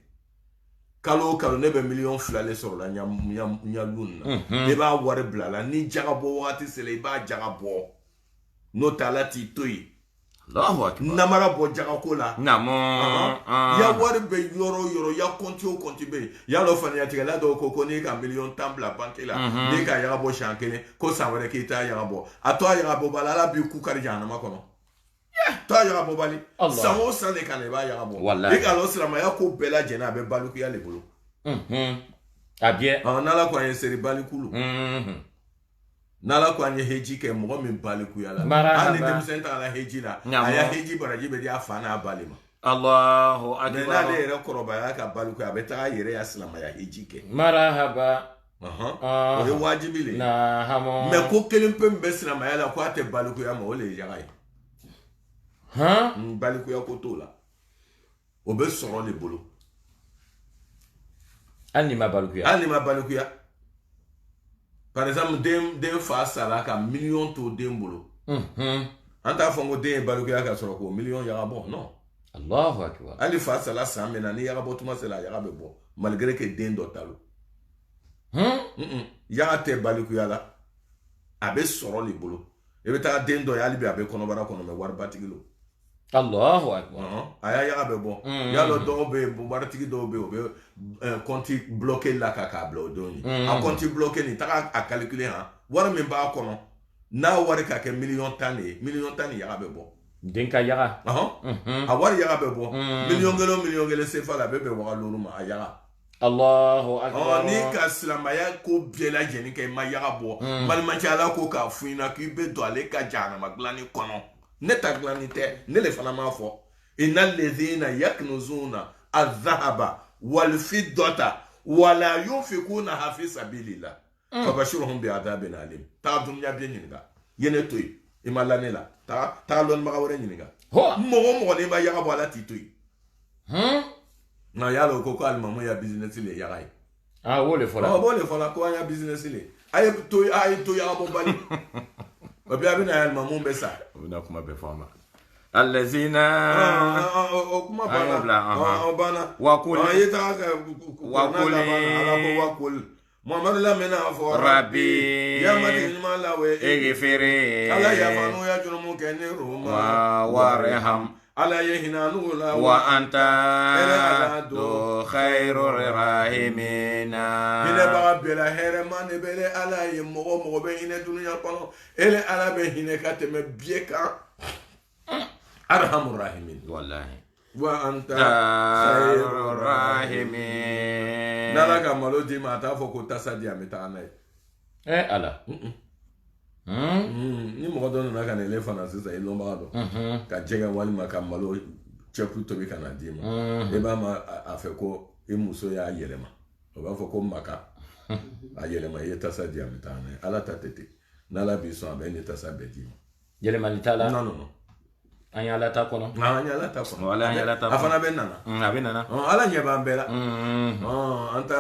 Kalo ne be million flale sur la nya lun na. I ba wari bla la ni jaga bo wati sele I ba jaga bo. No tala ti toyi. Allahu akbar. Namara bo jaga ko la. Namo. Ya wari be yoro ya konti be. Ya lo fani ya tigala do ko ni ka million tambla banque la. Ni ka ya bo shankene ko sa wore ki ta ya bo. Ato ya bo bala la bi ku kari jana ma kono. To ya bo bali. Samo san de kan e ba ya bo. Ni ka lo sirama ya ko bela jena be balu ku ya le bolo. Abie. Na la ko en seri bali kulu. Nala ko anye heji ke mo min bali ku yala ani dem senta ala heji la aya heji baraji be dia fana bali ma Allahu akbar na le re koroba ya ka bali ku abeta yere ya salama ya heji ke marhaba o ye wajibi le na hamo me ko kelen pem be salama ya la ko ate bali ku ya mo le jaga balikuya ko t'o la o bɛ sɔrɔ de bolo hali ni ma balikuya par exemple den fa sara ka million to den bolo an t'a fɔ ko den ye balikuya ka sɔrɔ k'o million yaga bɔ non Allahu akbar hali fa sara san min na ni yaga bɔ tuma sera a yaga bɛ bɔ malgré que den dɔ ta lo yaga tɛ balikuya la a bɛ sɔrɔ de bolo i bɛ taa den dɔ ye hali bi a bɛ kɔnɔbara kɔnɔ mɛ waribatigi lo Allahu akbar a y'a yaga bɛ bɔ y'a dɔn dɔw bɛ yen waritigi dɔw bɛ yen o bɛ compte bloqué la k'a bila o don ye a compte bloqué nin taga a calculer han wari min b'a kɔnɔ n'a wari ka kɛ million 10 de ye million 10 ni yaga bɛ bɔ den ka yaga a wari yaga bɛ bɔ million kelen CFA la a bɛ bɛn waga ma a yaga Allahu akbar ni ka silamaya ko bɛɛ lajɛlen kɛ i ma yaga bɔ balimacɛ Ala ko k'a fɔ i ɲɛna k'i bɛ don ale ka jahanama dilanni kɔnɔ ne ta dilanni tɛ ne le fana m'a fɔ inna alladhina yaknuzuna adh-dhahaba wal fiddata wala yunfiqunaha fi sabilillah fabashirhum bi'adhabin alim ta dunya bɛ ɲininka ye ne to yen i ma la ne la ta lɔnnibaga wɛrɛ ɲininka mɔgɔ n'i ma yaga bɔ Ala t'i to yen nka y'a dɔn ko alimamu ya business le yaga ye o le fɔla b'o le fɔla ko an ya business le a ye to yaga bɔ bali o bɛ a bɛ na alimamu bɛ sa o bɛna kuma bɛɛ fɔ an ma allazina o kuma banna wakuli ye taga kɛ wakuli Muhammadu lamɛnna fɔ Rabbi yamati ɲuman la we egefere Ala yafa n'u ya jurumu kɛ ne roma warham Ala ye hinɛ n'u la wa anta do khairu rahimina hinɛbaga bɛɛ la hɛrɛma de bɛ Ala ye mɔgɔ bɛ hinɛ dunuya kɔnɔ ele Ala bɛ hinɛ ka tɛmɛ biye kan arhamur rahimin wallahi wa anta khairu rahimin n'Ala ka malo di ma a t'a fɔ ko tasa di an bɛ taa n'a ye Ala ni mɔgɔ dɔ nana ka na ele fana sisan i lɔnbaga dɔ ka jɛgɛ walima ka malo cɛku tobi ka na d'i ma i b'a ma a fɛ ko i muso y'a yɛlɛma o b'a fɔ ko maka a yɛlɛma i ye tasa di an bɛ taa n'a ye Ala ta tɛ ten n'Ala b'i sɔn a bɛ ni tasa bɛɛ d'i ma yɛlɛmali t'a la non an y'a la ta kɔnɔ a fana bɛ nana a bɛ nana Ala ɲɛ b'an bɛɛ la an ta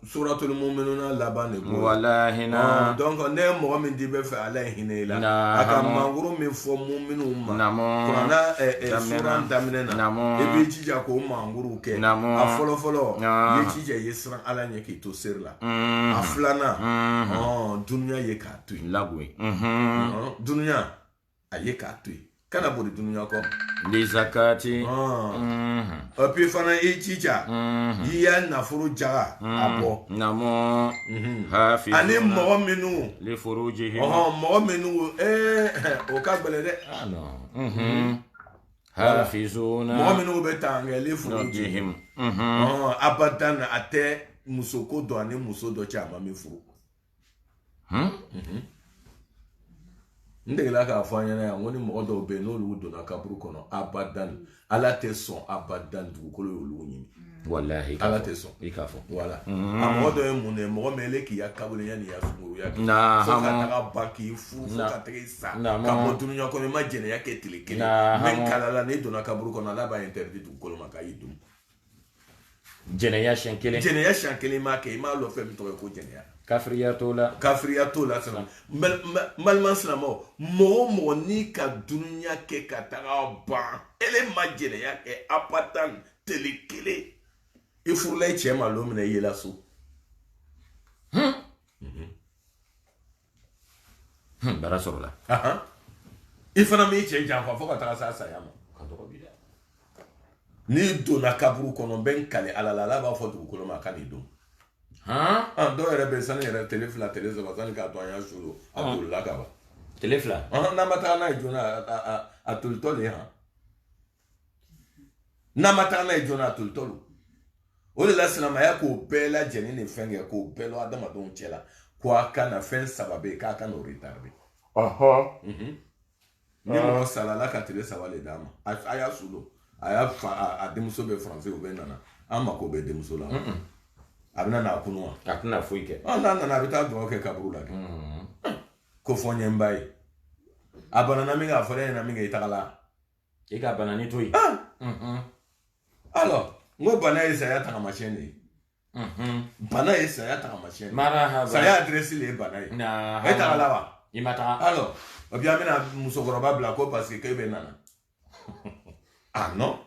suratul mu'minuna laban de ko wallahi donc ne mɔgɔ min di bɛ fɛ Ala ye hinɛ i la a ka mangoro min fɔ mu'minunw ma kuranna sura daminɛ na i b'i jija k'o mangoro kɛ a fɔlɔ i ye jija i ye siran Ala ɲɛ k'i to seri la a filanan dunuya ye k'a to yen lagoye dunuya a ye k'a to yen kana boli dunuya kɔ li zakati et puis fana i jija i y'a nafolo jaga a bɔ namo hafiz ani mɔgɔ minnu li furujihim mɔgɔ minnu o ka gɛlɛn dɛ hafizuna mɔgɔ minnu bɛ tangɛ li furujihim abadan a tɛ muso ko dɔn ani muso dɔ cɛ a ma min furu n degela k'a fɔ an ɲɛna yan ko ni mɔgɔ dɔw bɛ yen n'olu donna kaburu kɔnɔ abadan Ala tɛ sɔn abadan dugukolo y'olu ɲini wallahi Ala tɛ sɔn i k'a fɔ voilà a mɔgɔ dɔ ye mun ye mɔgɔ min ele k'i ya kaburu yanni ya sunkuruya kɛ fo ka taga ban k'i furu fo ka taga i sa ka bɔ dunuya kɔnɔ i ma jɛnɛya kɛ tile kelen min kalala n'i donna kaburu kɔnɔ Ala b'a interdit dugukolo ma k'a y'i dun jɛnɛya siɲɛ kelen m'a kɛ i m'a lɔ fɛn min tɔgɔ ye ko jɛnɛya kafiriya t'o la sisan balima silamɛw mɔgɔ n'i ka dunuya kɛ ka taga ban ele ma jɛnɛya kɛ abadan tele kelen i furula i cɛ ma lon minɛ i yela so bara sɔrɔla i fana m'i cɛ janfa fo ka taga s'a saya ma n'i donna kaburu kɔnɔ bɛ n kale Ala la Ala b'a fɔ dugukolo ma a ka n'i don dɔw yɛrɛ bɛ sani yɛrɛ tele fila tele saba sani k'a to an y'a solo a tolila ka ban tele fila n'an ma taga n'a ye joona a tolitɔ le n'an ma taga n'a ye joona a tolitɔ lo o de la silamɛya k'o bɛɛ lajɛlen de fɛn kɛ k'o bɛɛ lɔ adamadenw cɛ la ko a kana fɛn saba bɛ yen k'a kana o retarder ni mɔgɔ sala Ala ka tele saba le d'a ma a y'a solo a y'a fa a denmuso bɛ faransi u bɛ nana an mako bɛ denmuso la a bɛ na a kunu wa a tɛna foyi kɛ n'a nana a bɛ taa dugawu kɛ kaburu la kɛ ko fɔ n ye n ba ye a banana min k'a fɔ ne ɲɛna min kɛ i tagala Et ka banani toi. Alors, moi bana ye saya ta machine. Bana ye saya ta machine. Marahaba. Saya adresse les bana ye. Na. Et ta là-bas. Imata. Alors, bien mena musokoroba blako parce que kebe nana. Ah non.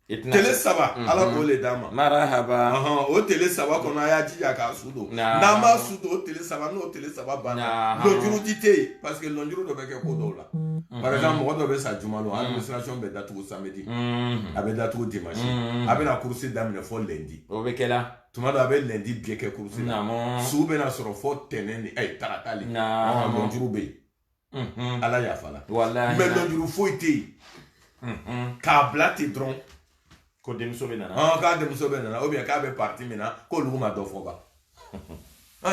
Télé saba ala ko le dama. Marahaba. O télé saba kono aya jija ka sudo. Na ma sudo o télé saba no télé saba bana. Lonjuru dité parce que lonjuru do be ke ko do la. Par exemple, mo do be sa jumalo administration be datu samedi. Abe datu dimanche. Abe na course damne fo lundi. O be kela. Tuma do abe lundi bien ke course. Su be na soro fo teneni taratali. Lonjuru be. Ala ya fala. Wallahi. Mais lonjuru fo ite. Ka blati dron. Ko demso be nana. Ka demso be nana. Ou bien ka be parti mina ko luma do fo ba.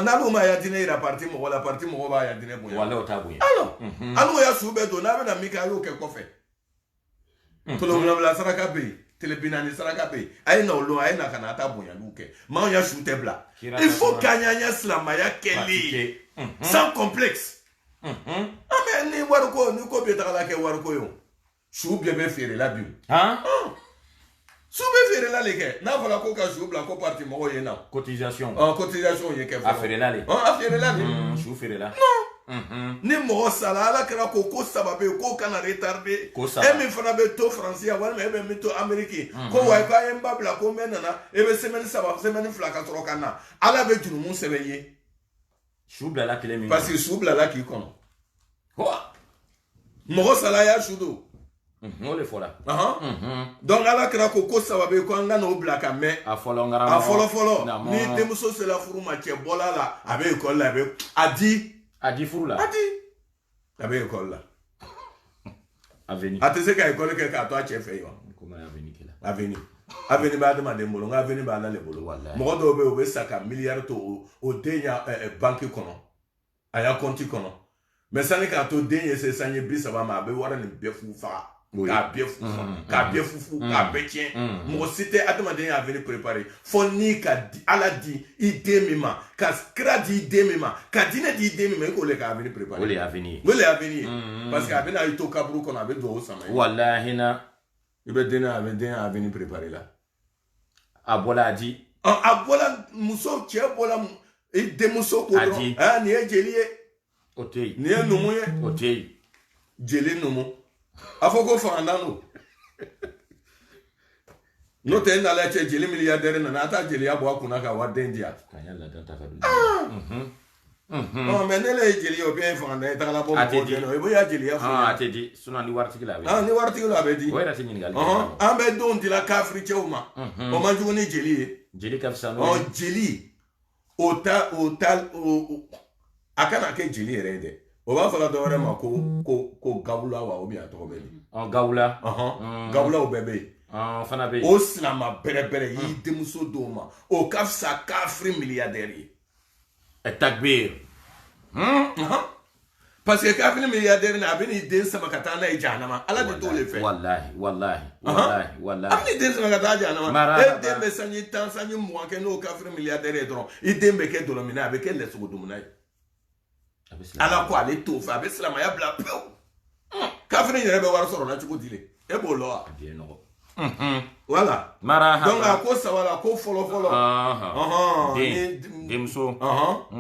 Na luma ya dine ira parti mo wala parti mo ba ya dine boya. Wala o tabu. Alors, anu ya sube do na be na mika yo ke kofe. To lo na saraka be. Telebinani saraka be. Ay na lo ay na kana ta boya luke. Ma ya shute bla. Il faut kanyanya slama ya keli. Sans complexe. Mais ni waruko ni ko be takala ke waruko yo. Shube be fere la bi. Soube fere la leke. Na fala ko ka shube la ko parti mo ye na. Cotisation. Cotisation ye ke fa. Afere la le. Afere la le. Shube fere la. Non. Ni mo sala ala kera ko sababe ko kana retardé. E mi fana be to français wala me be mi to américain. Ko wa ka yemba bla ko menana e be semaine saba semaine flaka tro kana. Ala be junu mun sebeye. Shube la kele mi. Parce que shube la ki kono. Quoi? Mo sala ya shudo. On le fola. Donc ala kera ko sababe ko ngana o blaka me a folo ngara a folo ni demuso se la furu ma che bola la abe ko la be adi furu la abe ko la aveni atese ka ko ke ka to a che fe yo ko ma aveni kila aveni ba de ma de mbolo aveni ba la le bolo mo do be o be saka milliard to o denya banki kono aya konti kono mais sani ka to denye se sanye bisa ba ma be wara ni be fu fa ka bien fufu ka betien mo cité adamaden a venir préparer foni ka ala di idemima ka skra di idemima ka dine di idemima ko le ka venir préparer ole avenir parce que abena ito kabru ko na be do sama wallahi na ibe dena a venir préparer là abola di abola muso che bola idemuso ko do ni ejelie otei ni enumu ye otei jeli numu afoko fandano no te na la che jeli milliardaire na ata jeli abo akuna ka wadendia kanya la data ka du non mais ne le jeli o bien fanda ta la bo no e boya jeli afu atedi suna ni wartiki la ni wartiki la be di wera tinyi ngal ambe don di la kafri cheuma o manju ni jeli kafsa no jeli o akana ke jeli rede o ba fala dore ma ko gabula wa o bi ato be gabula gabula o bebe fana be o slama bere yi demuso do ma o kafsa kafri milliardaire takbir parce que kafri milliardaire na abini den sama katana e janama ala de to le fait wallahi abini den sama katana janama e den be sanyi tan sanyi mo ke no kafri milliardaire dron i den be ke dolomina be ke leso dumuna ala ko ale to fa be slama ya bla pe kafri nyere be war soro na chuko dile e bo lo bien no voilà donc a ko sawala ko folo demso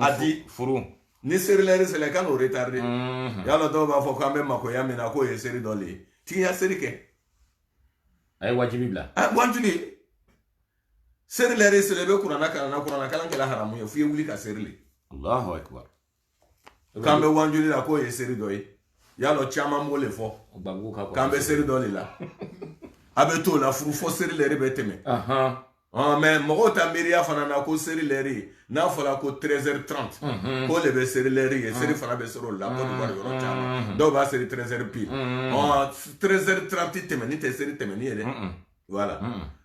adi furu ni serilere se le kan o retardé yalla do ba fo ko ambe mako ya mina ko ye seri dole ti ya seri ke ay wajibi bla wanjuli serilere se le be kurana kala ngela haramu yo fiye wuli ka serile Allahu akbar kambe wanjuli la ko ye seri doye yalla chama mo le fo kambe seri dole la abeto la furu fo serilere be teme mais mogo ta miria fana na ko serilere na fola ko 13h30 ko le be serilere ye seri fana be sero la ko do yoro chama do ba seri 13h pile 13h30 teme ni te seri teme ni ele voilà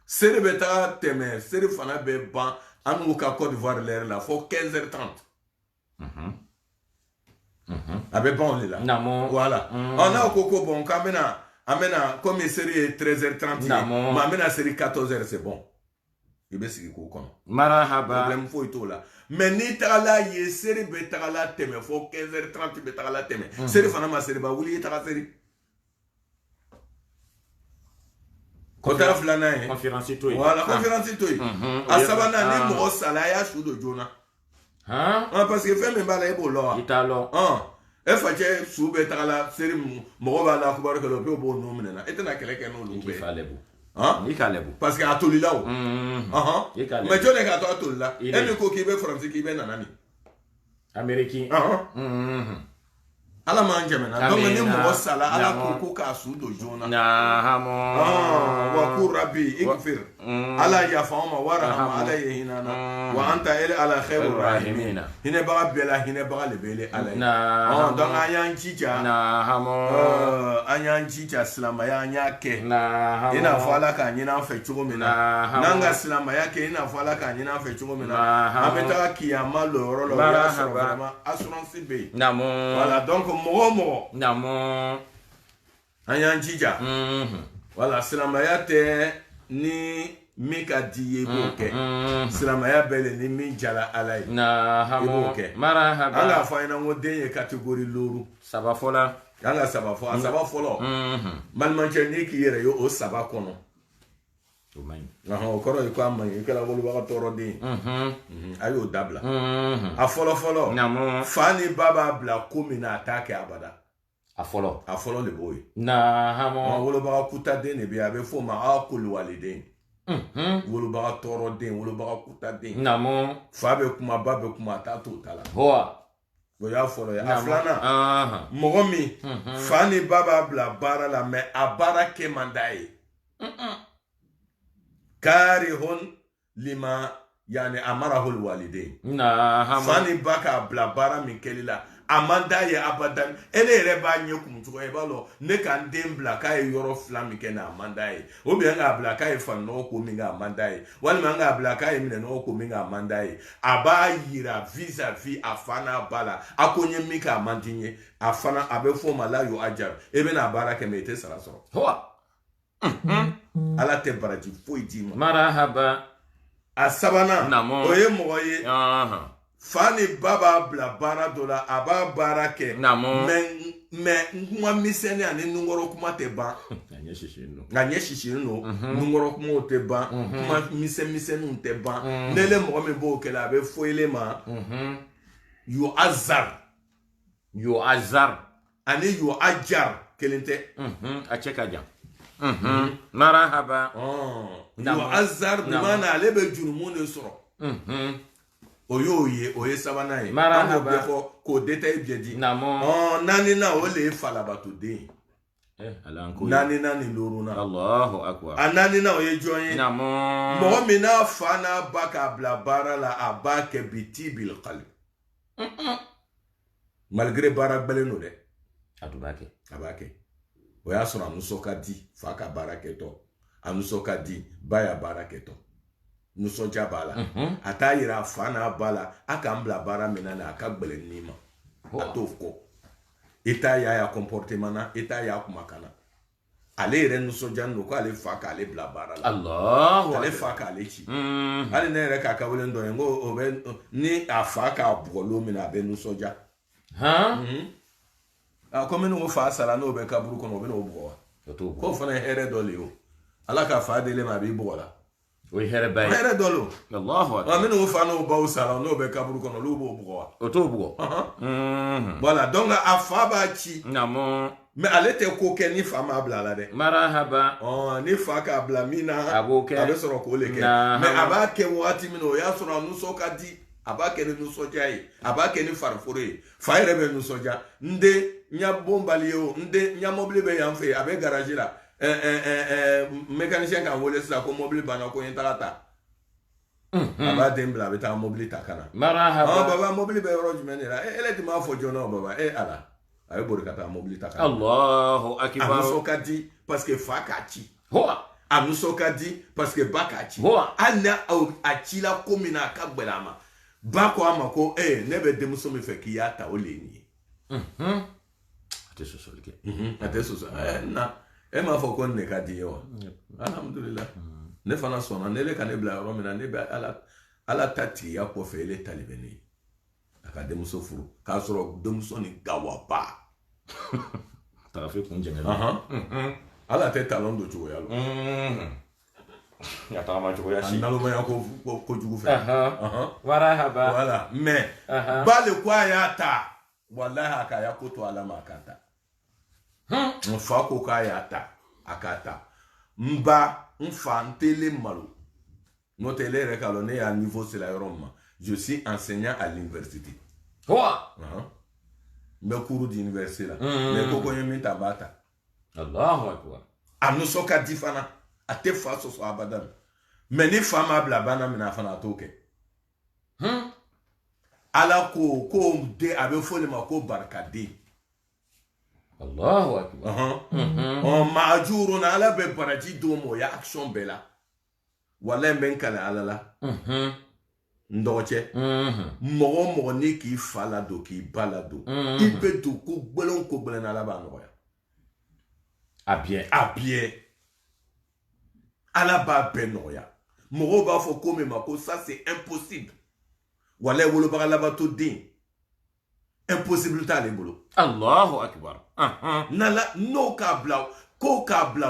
seri be ta teme seri fana be ban anu ka Côte d'Ivoire l'air la fo 15h30 abe bon le la voilà on a koko bon kamena amena comme série 13h30 mais amena série 14h c'est bon il be sigi ko kono marhaba problème fo ito la mais ni tagala ye série be tagala teme fo 15h30 be tagala teme série fana ma série ba wuli tagala série kota filana ye conférence to ye voilà conférence to ye a sabana ni mɔgɔ sala ya su do joona parce que fɛn min b'a la e b'o lɔ wa i t'a lɔ e facɛ su bɛ tagala seri mɔgɔ b'a la kubaru kɛ o b'o n'o minɛ na e tɛna kɛlɛ kɛ n'olu bɛɛ i k'a lɛbu parce que a tolila o mais jɔn de k'a to a tolila e min ko k'i bɛ faransi k'i bɛ nana nin Américain ala m'an jɛmɛna donc ni mɔgɔ sala ala ko k'a su don joona wa ko rabi igfir ala yafa an ma warahama ala ye hinana wa anta ala khairur rahimin hinɛbaga bɛɛ la hinɛbaga le bɛ ala ye donc an y'an jija silamɛya an y'a kɛ i n'a fɔ ala k'a ɲini an fɛ cogo min na n'an ka silamɛya kɛ i n'a fɔ ala k'a ɲini an fɛ cogo min na an bɛ taga kiyama lo yɔrɔ la o y'a sɔrɔ vraiment assurance bɛ yen voilà donc mɔgɔ an y'an jija wala silamɛya tɛ ni min ka di ye i b'o kɛ silamɛya bɛɛ le ni min jala ala ye i b'o kɛ an k'a fɔ an ɲɛna ko den ye catégorie 6 saba fɔla an ka saba fɔ a saba fɔlɔ balimancɛ n'i k'i yɛrɛ ye o saba kɔnɔ o kɔrɔ ye ko a man ɲi i kɛra wolobaga tɔɔrɔden a y'o dabila a fɔlɔ fa ni ba b'a bila ko min na a t'a kɛ abada a fɔlɔ de b'o ye wolobaga kutaden de bɛ yen a bɛ f'o ma akul waliden wolobaga tɔɔrɔden wolobaga kutaden fa bɛ kuma ba bɛ kuma a t'a to ta la o y'a fɔlɔ ye a filanan mɔgɔ min fa ni ba b'a bila baara la mais a baara kɛ man d'a ye karihun lima yani amarahul waliden fa ni ba k'a bila baara min kɛli la a man d'a ye abadan e ne yɛrɛ b'a ɲɛ kumu cogo ye i b'a dɔn ne ka n den bila k'a ye yɔrɔ 2 min kɛ na a man d'a ye ou bien k'a bila k'a ye faninɔgɔ ko min kɛ a man d'a ye walima k'a bila k'a ye minɛnɔgɔ ko min kɛ a man d'a ye a b'a yira vis-à-vis a fa n'a ba la a ko n ye min kɛ a man di n ye a fana a bɛ f'o ma la yo ajar e bɛna a baara kɛ mais i tɛ sara sɔrɔ ala tɛ baraji foyi d'i ma a sabanan o ye mɔgɔ ye fa ni ba b'a bila baara dɔ la a b'a baara kɛ mais kuma misɛnnin ani nunkɔrɔ kuma tɛ ban nka ɲɛ sisinin don nunkɔrɔ kumaw tɛ ban kuma misɛnninw tɛ ban n'ele mɔgɔ min b'o kɛlɛ a bɛ fɔ ele ma yo azar ani yo ajar kelen tɛ a cɛ ka jan marahaba yo azar bi maana ale bɛ jurumu de sɔrɔ o y'o ye o ye sabanan ye an b'o bɛɛ fɔ k'o détail bɛɛ di naaninan o le ye falabatoden naaninan ni lorunan a naaninan o ye jɔn ye mɔgɔ min n'a fa n'a ba k'a bila baara la a b'a kɛ biti bil qalb malgré baara gbɛlen don dɛ a b'a kɛ o y'a sɔrɔ a nisɔn ka di fa ka baara kɛtɔ a nisɔn ka di ba y'a baara kɛtɔ nisɔndiya b'a la a t'a yira a fa n'a ba la a k'an bila baara min na a ka gbɛlɛn ni ma a t'o fɔ i t'a y'a ya comportement na i t'a y'a kumakan na ale yɛrɛ nisɔndiya don k'ale fa k'ale bila baara la ale fa k'ale ci hali ne yɛrɛ k'a ka wele dɔ ye n ko o bɛ ni a fa k'a bugɔlon min na a bɛ nisɔndiya komi n'o fa sara n'o bɛ kaburu kɔnɔ o bɛ n'o bugɔ wa k'o fana ye hɛrɛ dɔ le ye o ala ka fa deli ma a b'i bugɔ la o ye hɛrɛ ba ye hɛrɛ dɔ lo minnu fa n'o baw sara n'o bɛ kaburu kɔnɔ olu b'o bugɔ wa o t'o bugɔ voilà donc a fa b'a ci mais ale tɛ ko kɛ ni fa m'a bila la dɛ marahaba ni fa k'a bila min na a b'o kɛ a bɛ sɔrɔ k'o le kɛ mais a b'a kɛ wagati min na o y'a sɔrɔ a nisɔn ka di a b'a kɛ ni nisɔndiya ye a b'a kɛ ni fariforo ye fa yɛrɛ bɛ nisɔndiya n den n y'a bon bali ye o n den n y'a mobili bɛ yan fɛ yen a bɛ garage la mécanicien k'an wele sisan ko mobili banna ko n ye taga ta a b'a den bila a bɛ taa mobili ta ka na baba mobili bɛ yɔrɔ jumɛn de la ele tun b'a fɔ joona o baba ala a bɛ boli ka taa mobili ta ka na Allahu akbar a nisɔn ka di parce que fa k'a ci a nisɔn ka di parce que ba k'a ci hali n'a a ci la ko min na a ka gbɛlɛ a ma ba ko a ma ko ne bɛ denmuso min fɛ k'i y'a ta o le ye nin ye a tɛ sɔsɔli kɛ a tɛ sɔsɔ na e m'a fɔ ko nin de ka di ye wa alhamdulillah ne fana sɔnna ne le ka ne bila yɔrɔ min na ne bɛ ala ta tigiya kɔfɛ ele tali bɛ ne ye a ka denmuso furu k'a sɔrɔ denmuso ni gawaba tagafe kun jɛngɛlen ala tɛ talon do cogoya lo ya tagama cogoya si nalomaya ko jugu fɛ marahaba voilà mais bale ko a y'a ta wallahi a ka ya ko to ala ma a k'a ta n fa ko k'a y'a ta a k'a ta n ba n fa n tele malo n'o tɛ ele yɛrɛ k'a lɔn ne y'a niveau sera yɔrɔ min ma je suis enseignant à l'université n bɛ cours di université la mais ko n ye min ta n b'a ta Allahu akbar a nisɔn ka di fana a tɛ fa sɔsɔ abada mais ni fa m'a bila bana min na fana a t'o kɛ ala ko den a bɛ fɔ de ma ko barikaden Allahu akbar maajuru na ala bɛ baraji d'o ma o ye action bɛɛ la wala n bɛ n kale ala la n dɔgɔcɛ mɔgɔ o mɔgɔ ni k'i fa ladon k'i ba ladon i bɛ don ko gbɛlɛn ko gbɛlɛn na ala b'a nɔgɔya a bien ala b'a bɛɛ nɔgɔya mɔgɔw b'a fɔ ko min ma ko ça c'est impossible wala wolobaga laban to den impossible t'ale bolo Allahu akbar n'o k'a bila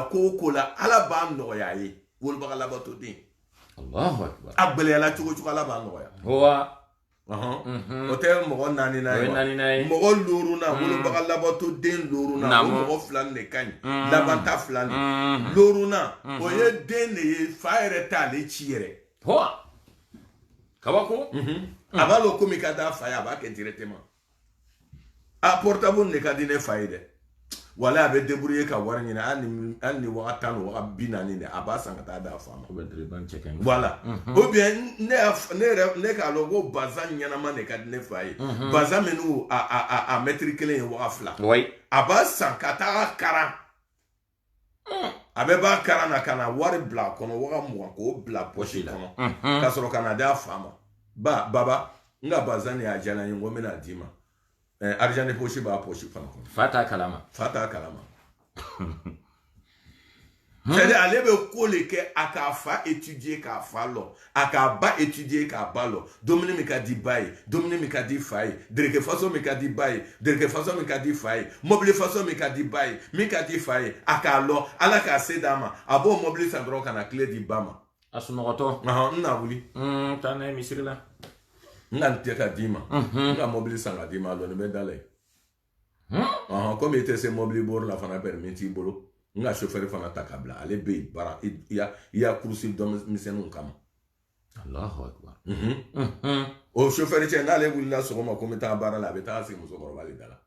ko la ala b'a nɔgɔya ye wolobaga laban to den Allahu akbar a gbɛlɛyala cogo cogo ala b'a nɔgɔya o tɛ mɔgɔ naani na ye mɔgɔ loru na wolobaga laban to den loru na o mɔgɔ fila de ka ɲi laban ta fila de loru na o ye den de ye fa yɛrɛ t'ale ci yɛrɛ kabako a b'a lɔ komi ka d'a fa ye a b'a kɛ directement a portable de ka di ne fa ye dɛ wala a bɛ débrouiller ka wari ɲini hali ni waga 10 waga 40 de a b'a san ka taa d'a fa ma voilà ou bien ne k'a lɔn ko bazan ɲɛnama de ka di ne fa ye bazan minnu a mètre 1 ye waga 2 a b'a san ka taa karan a bɛ b'a karan na ka na wari bila a kɔnɔ waga 20 k'o bila poche kɔnɔ ka sɔrɔ ka na d'a fa ma baba n ka bazan de y'a diya n ye n ko n bɛna d'i ma argent de poche b'a poche fana kɔnɔ fa t'a kalama c'est-à-dire ale bɛ ko le kɛ a k'a fa étudier k'a fa lɔ a k'a ba étudier k'a ba lɔ dumuni min ka di ba ye dumuni min ka di fa ye dereke façon min ka di ba ye dereke façon min ka di fa ye mobili façon min ka di ba ye min ka di fa ye a k'a lɔ ala k'a se d'a ma a b'o mobili san dɔrɔn ka na tile di ba ma a sunɔgɔtɔ n na wuli taa n'a ye misiri la n ka n tɛ ka d'i ma n ka mobili san ka d'i ma a dɔn nin bɛ da la ye komi i tɛ se mobili bori la fana permis t'i bolo n ka chauffeur fana ta ka bila ale bɛ yen baara i y'a kurusi denmisɛnninw kama Allahu akbar o chauffeur cɛ n'ale wulila sɔgɔma ko n bɛ taa baara la a bɛ taa sigi musokɔrɔba de da la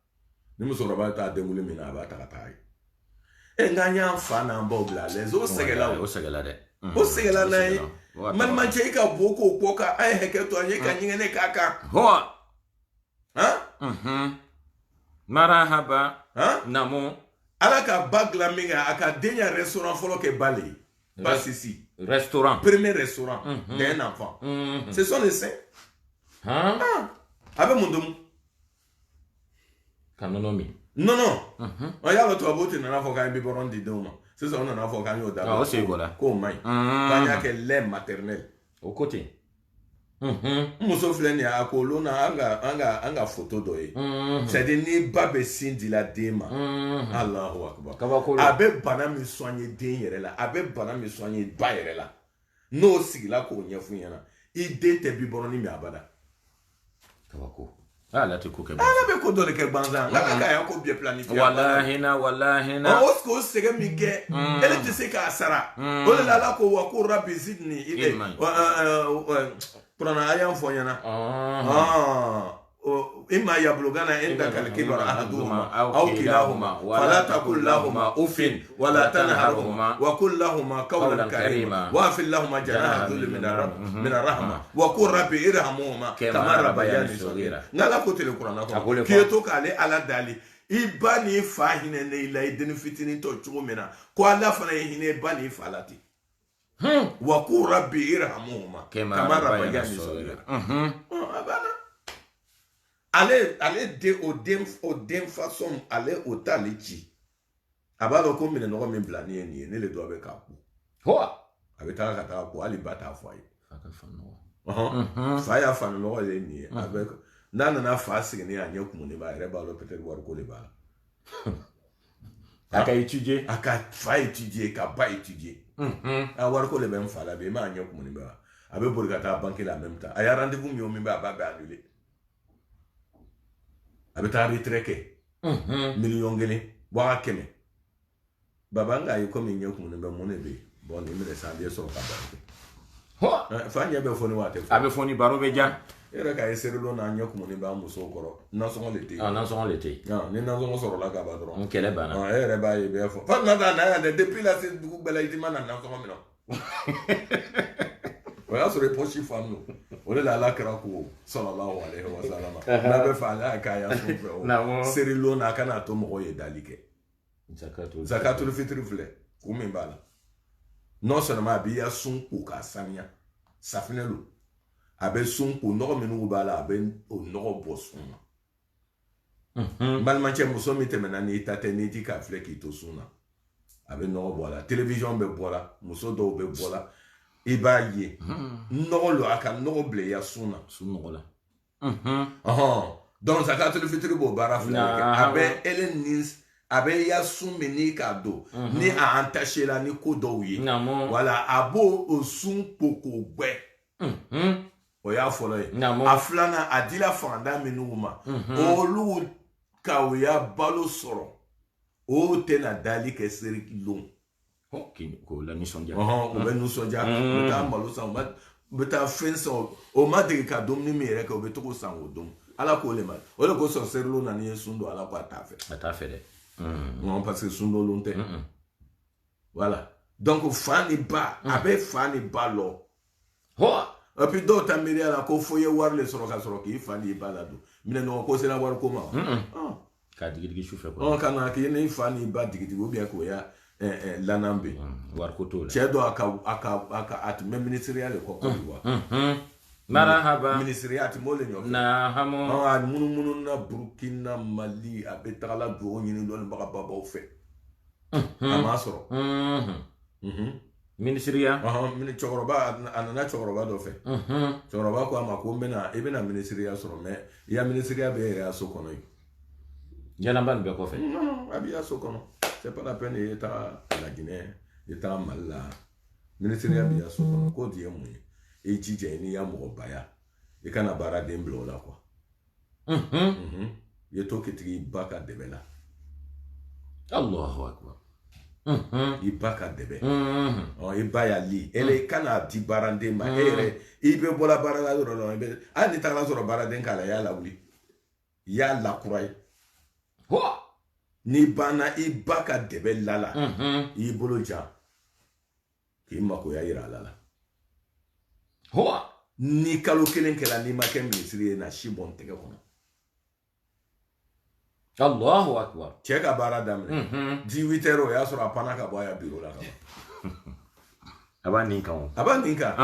ni musokɔrɔba t'a denwuli min na a b'a ta ka taa ye nka n y'an fa n'an baw bila a l'aise o sɛgɛla dɛ o sɛgɛla n'a ye malimacɛ i ka bo k'o kɔ kan an ye hakɛ to an ye ka ɲɛgɛnɛ k'a kan marahaba namu ala ka ba dilan min kɛ a ka den ya restaurant fɔlɔ kɛ ba le ye ba sisi restaurant premier restaurant d'un enfant ce sont les saints a bɛ mun domu ka nɔnɔ min non y'a lɔ tubabu tɛ nana fɔ k'an ye biberon di denw ma sisan o nana fɔ k'an y'o dabila k'o man ɲi k'an y'a kɛ lait maternel o ko ten muso filɛ nin ye a ko olu na an ka photo dɔ ye c'est à dire ni ba bɛ sin dila den ma Allahu akbar a bɛ bana min soigner den yɛrɛ la a bɛ bana min soigner ba yɛrɛ la n'o sigila k'o ɲɛfɔ ɲɛna i den tɛ bibɔrɔni min abada kabako ala tɛ ko kɛ ala bɛ ko dɔ de kɛ gansan ala ka y'a ko bien planifié wallahi o sɛgɛn min kɛ ele tɛ se k'a sara o de la ala ko wa ko rabbi zidni Kurana a y'an fɔ ɲɛna imma yablugana indaka al-kibara ahaduhuma aw kilahuma fala taqul lahuma uffin wala tanharhuma wa qul lahuma qawlan karima wa'fil lahuma janaha dhulli min ar-rahma wa qul rabbi irhamhuma kama rabbayani saghira ngala ko tele Kurana ko kiyeto k'ale ala dali i ba ni fa hinɛ ne la i den fitinin tɔ cogo min na ko ala fana ye hinɛ ba ni fa la ten wa qul rabbi irhamhuma kama rabbayani saghira abana ale o den façon ale o t'ale ci a b'a dɔn ko minɛnɔgɔ min bila ni ye nin ye ne le dɔ bɛ k'a ko a bɛ taa ka taa ko hali ba t'a fɔ a ye fa y'a fa nɔgɔ ye nin ye a bɛ n'a nana fa sigilen a ɲɛ kumunen b'a yɛrɛ b'a dɔn peut-être wari ko de b'a la A ka étudier. A ka fa étudier, ka ba étudier. A war ko le ben fa la be ma anya ko ni ba. A be bori ka ta banque la en même temps. A ya rendez-vous mi o mi ba annuler. A be ta retraité. Million gele, wa keme. Baba nga yi ko mi nya ko ni ba mo ne be. Bon ni me le sa bien so ka ba. Fa nya be foni wa te. A be foni baro be ja. Era ka esere lo na nya ko ni ba muso koro. Na so l'été. Ah na so l'été. Ah ni na so soro la ka ba dro. On kele bana. Ah era ba yi be fo. Fa na na depuis la c'est du bela itima na so mi no. Voilà sur les prochains femmes. On est là kra ko sallallahu alaihi wasallam. Na be fa la ka ya so fe. Sere lo na kana to mo ye dalike. Zakatul fitri vle. Ko min bala. Non seulement bi ya sun ko ka samia. Safnelo. Abe sun ko no minu bala abe o no bosun. Malmanche muso mi temena ni tate ni ti ka fle ki to suna. Abe no bola. Télévision be bola, muso do be bola. Iba ye. No lo aka no ble ya suna. Sunu la. Donc zakatul fitri bo bara fle. Abe elenis abe ya sumi ni kado ni a entaché la ni ko do yi. Voilà, abo o sun poko gbe. O ya folo yi. Aflana adila fanda minuma. Olu ka o ya balo soro. O te na dali ke seri long. Ko la nisonja. O be nisonja. Beta malo sa beta fensa o ma de ka dom ni mere ka o be to ko san o dom. Ala ko le mal. O le ko so serlo na ni sundo ala ko atafe. Atafe de. Non parce que sundo lonte. Voilà. Donc fani ba, abe fani ba lo. Et puis d'autres américains là ko foye war le soro ka soro ki fani ba la do. Mine no ko se la war ko ma. Ka digi choufe ko. On kana ki ne fani ba digi o bien ko ya lanambe. War ko to la. Chedo aka at même ministériel ko ko wa. Marahaba. Ministériel mo le nyo. Na hamo. Ah munu na Burkina Mali abe tala do nyini do ba baba o fe. Amasoro. Ministria. Mini chokoroba anana chokoroba do fe. Chokoroba ko amako mena ebena ministria soro me ya ministria be ya so kono yi. Jana ban be ko fe. Non, abi ya so kono. C'est pas la peine eta la Guinée, eta Mali. Ministria be ya so kono ko die mu. E jije ni ya mo baya. E kana bara dem blo la kwa. Ye to kitri baka debela. Allahu akbar. Ibaka debe. Ibaya li. Ele kana di barande ma ere. Ibe bola barala do no ibe. Ani tala so barande kala ya la wuli. Ya la kurai. Ni bana ibaka debe lala. Ibolo ja. Ki mako ya ira lala. Ni kalo kelen kela ni make ministry na shibon tege kono. Allahu akbar. Cheka bara damle. 18h ya sura pana ka boya biro la ka. Abaninka on. Abaninka.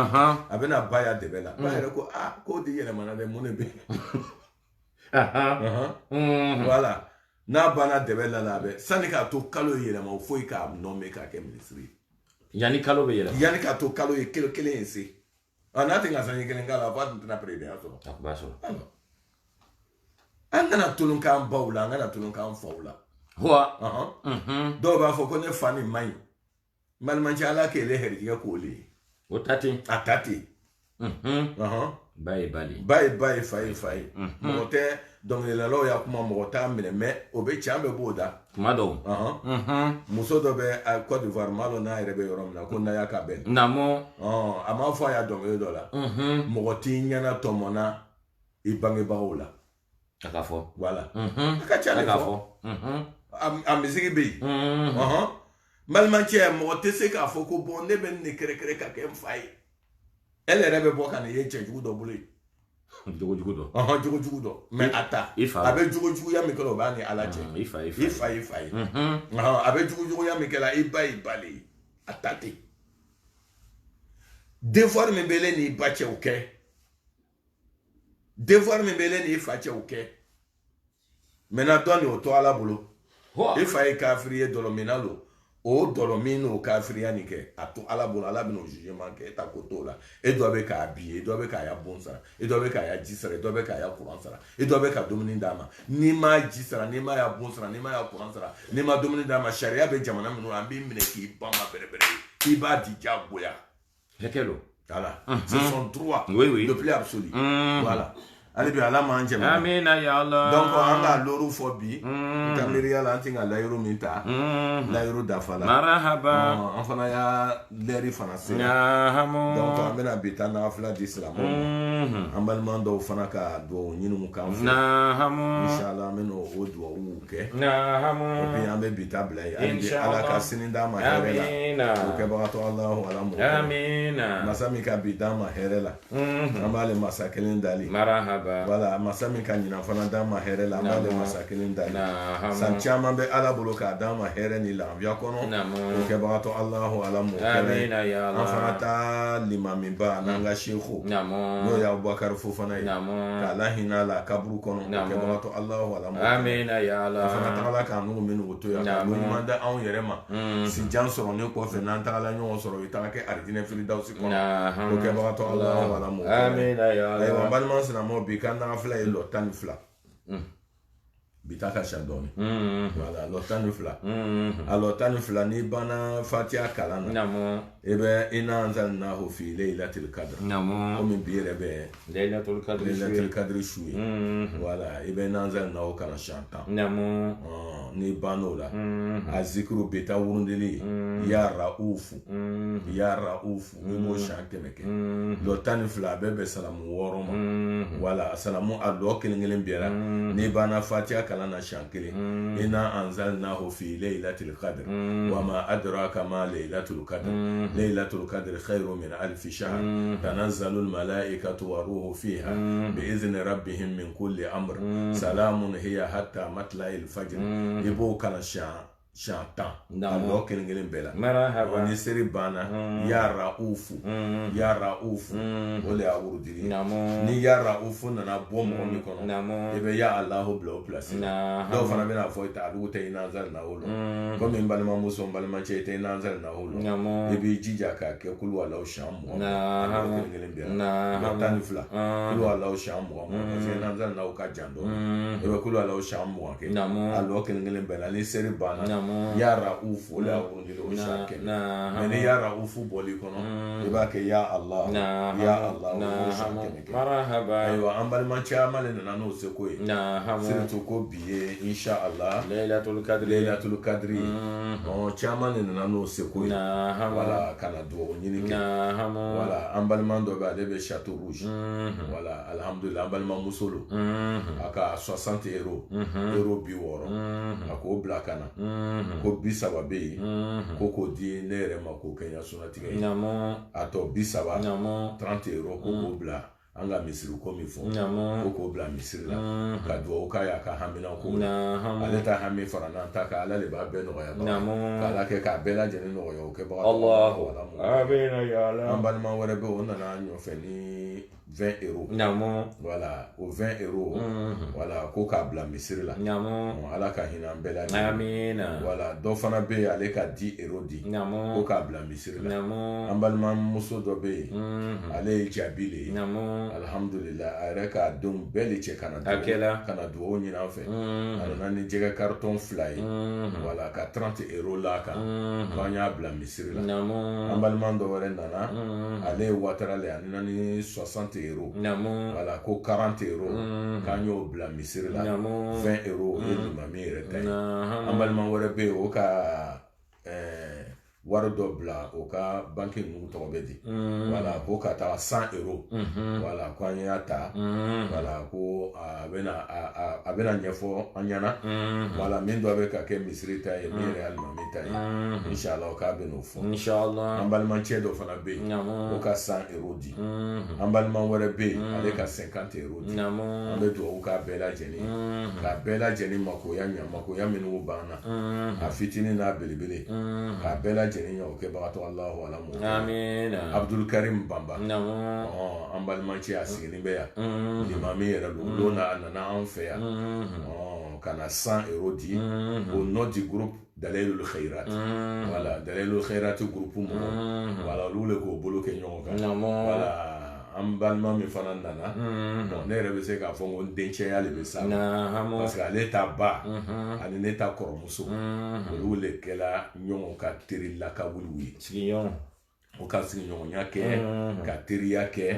Abena baya debela. Baya ko ko di yele manade monebe. Voilà. Na bana debela la be. Sani ka to kalo yele ma fo ka no me ka ke ministry. Yani kalo be yele. Yani ka to kalo ye kele ense. Nothing as any getting gala about na prede aso. Akbaso. Angana tulun kan baula, angana tulun kan faula. Do ba fo ko ne fani mai. Man mancha ala ke le herji ko le. O tati. Atati. Bye fai. Mote donc le lo ya kuma mota mine me obe chambe boda. Mado. Muso do be a Côte d'Ivoire malo na rebe yorom na ko na ya kabel. Namo. Ama fo ya donc e dola. Moti nyana tomona ibange baola. Akafo. Voilà. Akafo. A musique bi. Malmanche mo tese ka fo ko bon ne ben ne kere ka kem fai. Elle rebe bo kan ye cheju do bule. Jugo do. Jugo do. Mais ata. Abe jugo ya mi kolo ba ni alache. Ifa. Abe jugo ya mi kala ibali. Atati. Devoir me bele ni bache oké. Devoir me bele ni fache oké. Mena doni o to ala bolo. Ifa e ka friye dolo menalo. o dɔlɔ min n'o kafiriya nin kɛ a to ala bolo ala bɛn'o jugement kɛ e ta ko t'o la e dɔ bɛ k'a bi e dɔ bɛ k'a ya bon sara e dɔ bɛ k'a ya ji sara e dɔ bɛ k'a ya courant sara e dɔ bɛ ka dumuni d'a ma n'i ma ji sara n'i ma ya bon sara n'i ma ya courant sara n'i ma dumuni d'a ma sariya bɛ jamana minnu na an b'i minɛ k'i ban ma bɛrɛbɛrɛ k'i b'a di diyagoya hakɛ lo voilà c'est son droit oui le plus absolu voilà ale bi ala m'an jɛmɛ amina ya Allah donc an b'a lɔri fɔ bi ka miiriya la an tɛ ka layiru min ta layiru dafa la marahaba an fana y'a lɛri fana sera nahamu donc an bɛna bi taa nafila di silamɛw ma an balima dɔw fana ka duwawu ɲini kan fɛ nahamu inshallah an bɛna o duwawu kɛ nahamu et puis an bɛ bi taa bila yen hali bi ala ka sini d'a ma hɛrɛ la o kɛbagatɔ alahu ala mɔ amina masa min ka bi d'a ma hɛrɛ la an b'ale masa kelen dali marahaba voilà masa min ka ɲinan fana d'a ma hɛrɛ la an b'ale masa kelen dali san caman bɛ ala bolo k'a d'a ma hɛrɛ ni lafiya kɔnɔ o kɛbagatɔ alahu ala mɔ kɛlɛ an fana ta limamiba n'an ka seku n'o ye abubakari fofana ye k'a lahinɛ la kaburu kɔnɔ o kɛbagatɔ alahu ala mɔ an fana tagala k'an n'u minɛ o to yan k'a ɲuman da anw yɛrɛ ma si jan sɔrɔlen kɔfɛ n'an tagala ɲɔgɔn sɔrɔ i taga kɛ arijinɛ firidawusi kɔnɔ o kɛbagatɔ alahu ala mɔ ayiwa balima sinamɔ bi ka nafila ye lɔ 12 bi ta ka ca dɔɔni voilà lɔ 12 a lɔ 12 n'i banna fatiha kalan na i bɛ inna anzalnahu fi laylatil qadr komi bi yɛrɛ bɛ laylatul qadr su ye voilà i bɛ inna anzalnahu kalan siɲɛ 10 n'i bann'o la a zikiru bi taa wurundili ya raufu ya raufu i b'o siɲɛ 100 kɛ lɔ 12 a bɛɛ bɛ salamu 6 ma voilà salamu a lɔ kelen kelen bɛɛ la n'i banna fatiha kalan na siɲɛ 1 inna anzalnahu fi laylatil qadr wa ma adraka ma laylatul qadr laylatul qadr khayrun min alfi shahr tanazzalu al malaikatu wa ruhu fiha bi izni rabbihim min kulli amr salamun hiya hatta matla'il fajr ibo kana siɲɛ 10 a lɔ kelen kelen bɛɛ la ni seri banna ya raufu o de y'a wurudili ni ya raufu nana bɔ mɔgɔ min kɔnɔ i bɛ ya alahu bila o pilasi dɔw fana bɛna fɔ a dugu tɛ inna anzalnahu lɔ komi n balimamuso n balimacɛ i tɛ inna anzalnahu lɔ i b'i jija k'a kɛ kulu alahu siɲɛ 20 a lɔ kelen kelen bɛɛ la lɔ 12 kulu alahu siɲɛ 20 parce que inna anzalnahu ka jan dɔɔni i bɛ kulu alahu siɲɛ 20 kɛ a lɔ kelen kelen bɛɛ la ni seri banna ya raufu o de y'a wurudili o siɲɛ 1 mais ni ya raufu bɔli kɔnɔ i b'a kɛ ya Allah o siɲɛ 1 kɛ ayiwa an balima caman de nana n'o seko ye surtout ko bi ye inshallah laylatul kadri caman de nana n'o seko ye voilà kana duwawu ɲini kɛ voilà an balima dɔ bɛ ale bɛ chateau rouge voilà alhamdulillah an balima muso lo a ka 60 euro 60 a k'o bila kana ko 30 bɛ yen ko k'o di ne yɛrɛ ma k'o kɛ n ya sunatigɛ ye a tɔ 30 30 euro ko k'o bila an ka misiri ko min fɔ ko k'o bila misiri la ka duwawu k'a ye a ka hamina ko la ale ta hami fara n'an ta kan ala de b'a bɛɛ nɔgɔya k'ala kɛ k'a bɛɛ lajɛlen nɔgɔya o kɛbaga an balima wɛrɛ bɛ o nana ɲɔfɛ ni 20 euros voilà o 20 euros voilà ko k'a bila misiri la ala ka hinɛ an bɛɛ lajɛlen voilà dɔ fana bɛ yen ale ka 10 euros di ko k'a bila misiri la an balimamuso dɔ bɛ yen ale ye jabi le ye alhamdulillah a yɛrɛ k'a denw bɛɛ de cɛ kana duwawu ɲini an fɛ a nana ni jɛgɛ carton 2 ye voilà ka 30 euros la kan k'an y'a bila misiri la an balima dɔ wɛrɛ nana ale ye watara le a nana ni 60 euros voilà ko 40 euros k'an y'o bila misiri la 20 euros o ye limami yɛrɛ ta ye an balima wɛrɛ bɛ yen o ka wari dɔ bila o ka banki ninnu tɔgɔ bɛ di voilà ko ka taa 100 euros voilà ko an y'a ta voilà ko a bɛna ɲɛfɔ an ɲɛna voilà min dɔ bɛ ka kɛ misiri ta ye min yɛrɛ ye alimami ta ye inshallah k'a bɛ n'o fɔ an balimacɛ dɔ fana bɛ yen o ka 100 euros di an balima wɛrɛ bɛ yen ale ka 50 euros di an bɛ dugawu k'a bɛɛ lajɛlen makoya ɲa makoya minnu banna a fitinin n'a belebele k'a bɛɛ lajɛlen lajɛlen ye o kɛbagatɔ Alahu ala m'o kɛ. Amina. Abdul Karim Bamba. Naamu. An balimancɛ a sigilen bɛ yan. Limami yɛrɛ don. Don na a nana an fɛ yan. Ka na 100 € di. Au nom du groupe Dalailul Khairat. Voilà, Dalailul Khairat groupe mɔgɔ. Voilà, olu le k'o bolo kɛ ɲɔgɔn kan. Voilà. An balima min fana nana ne yɛrɛ bɛ se k'a fɔ ko n dencɛya de bɛ sa parce que ale ta ba ani ne ta kɔrɔmuso olu le kɛla ɲɔgɔn ka teri lakabuluw ye o ka sigiɲɔgɔnya kɛ ka teriya kɛ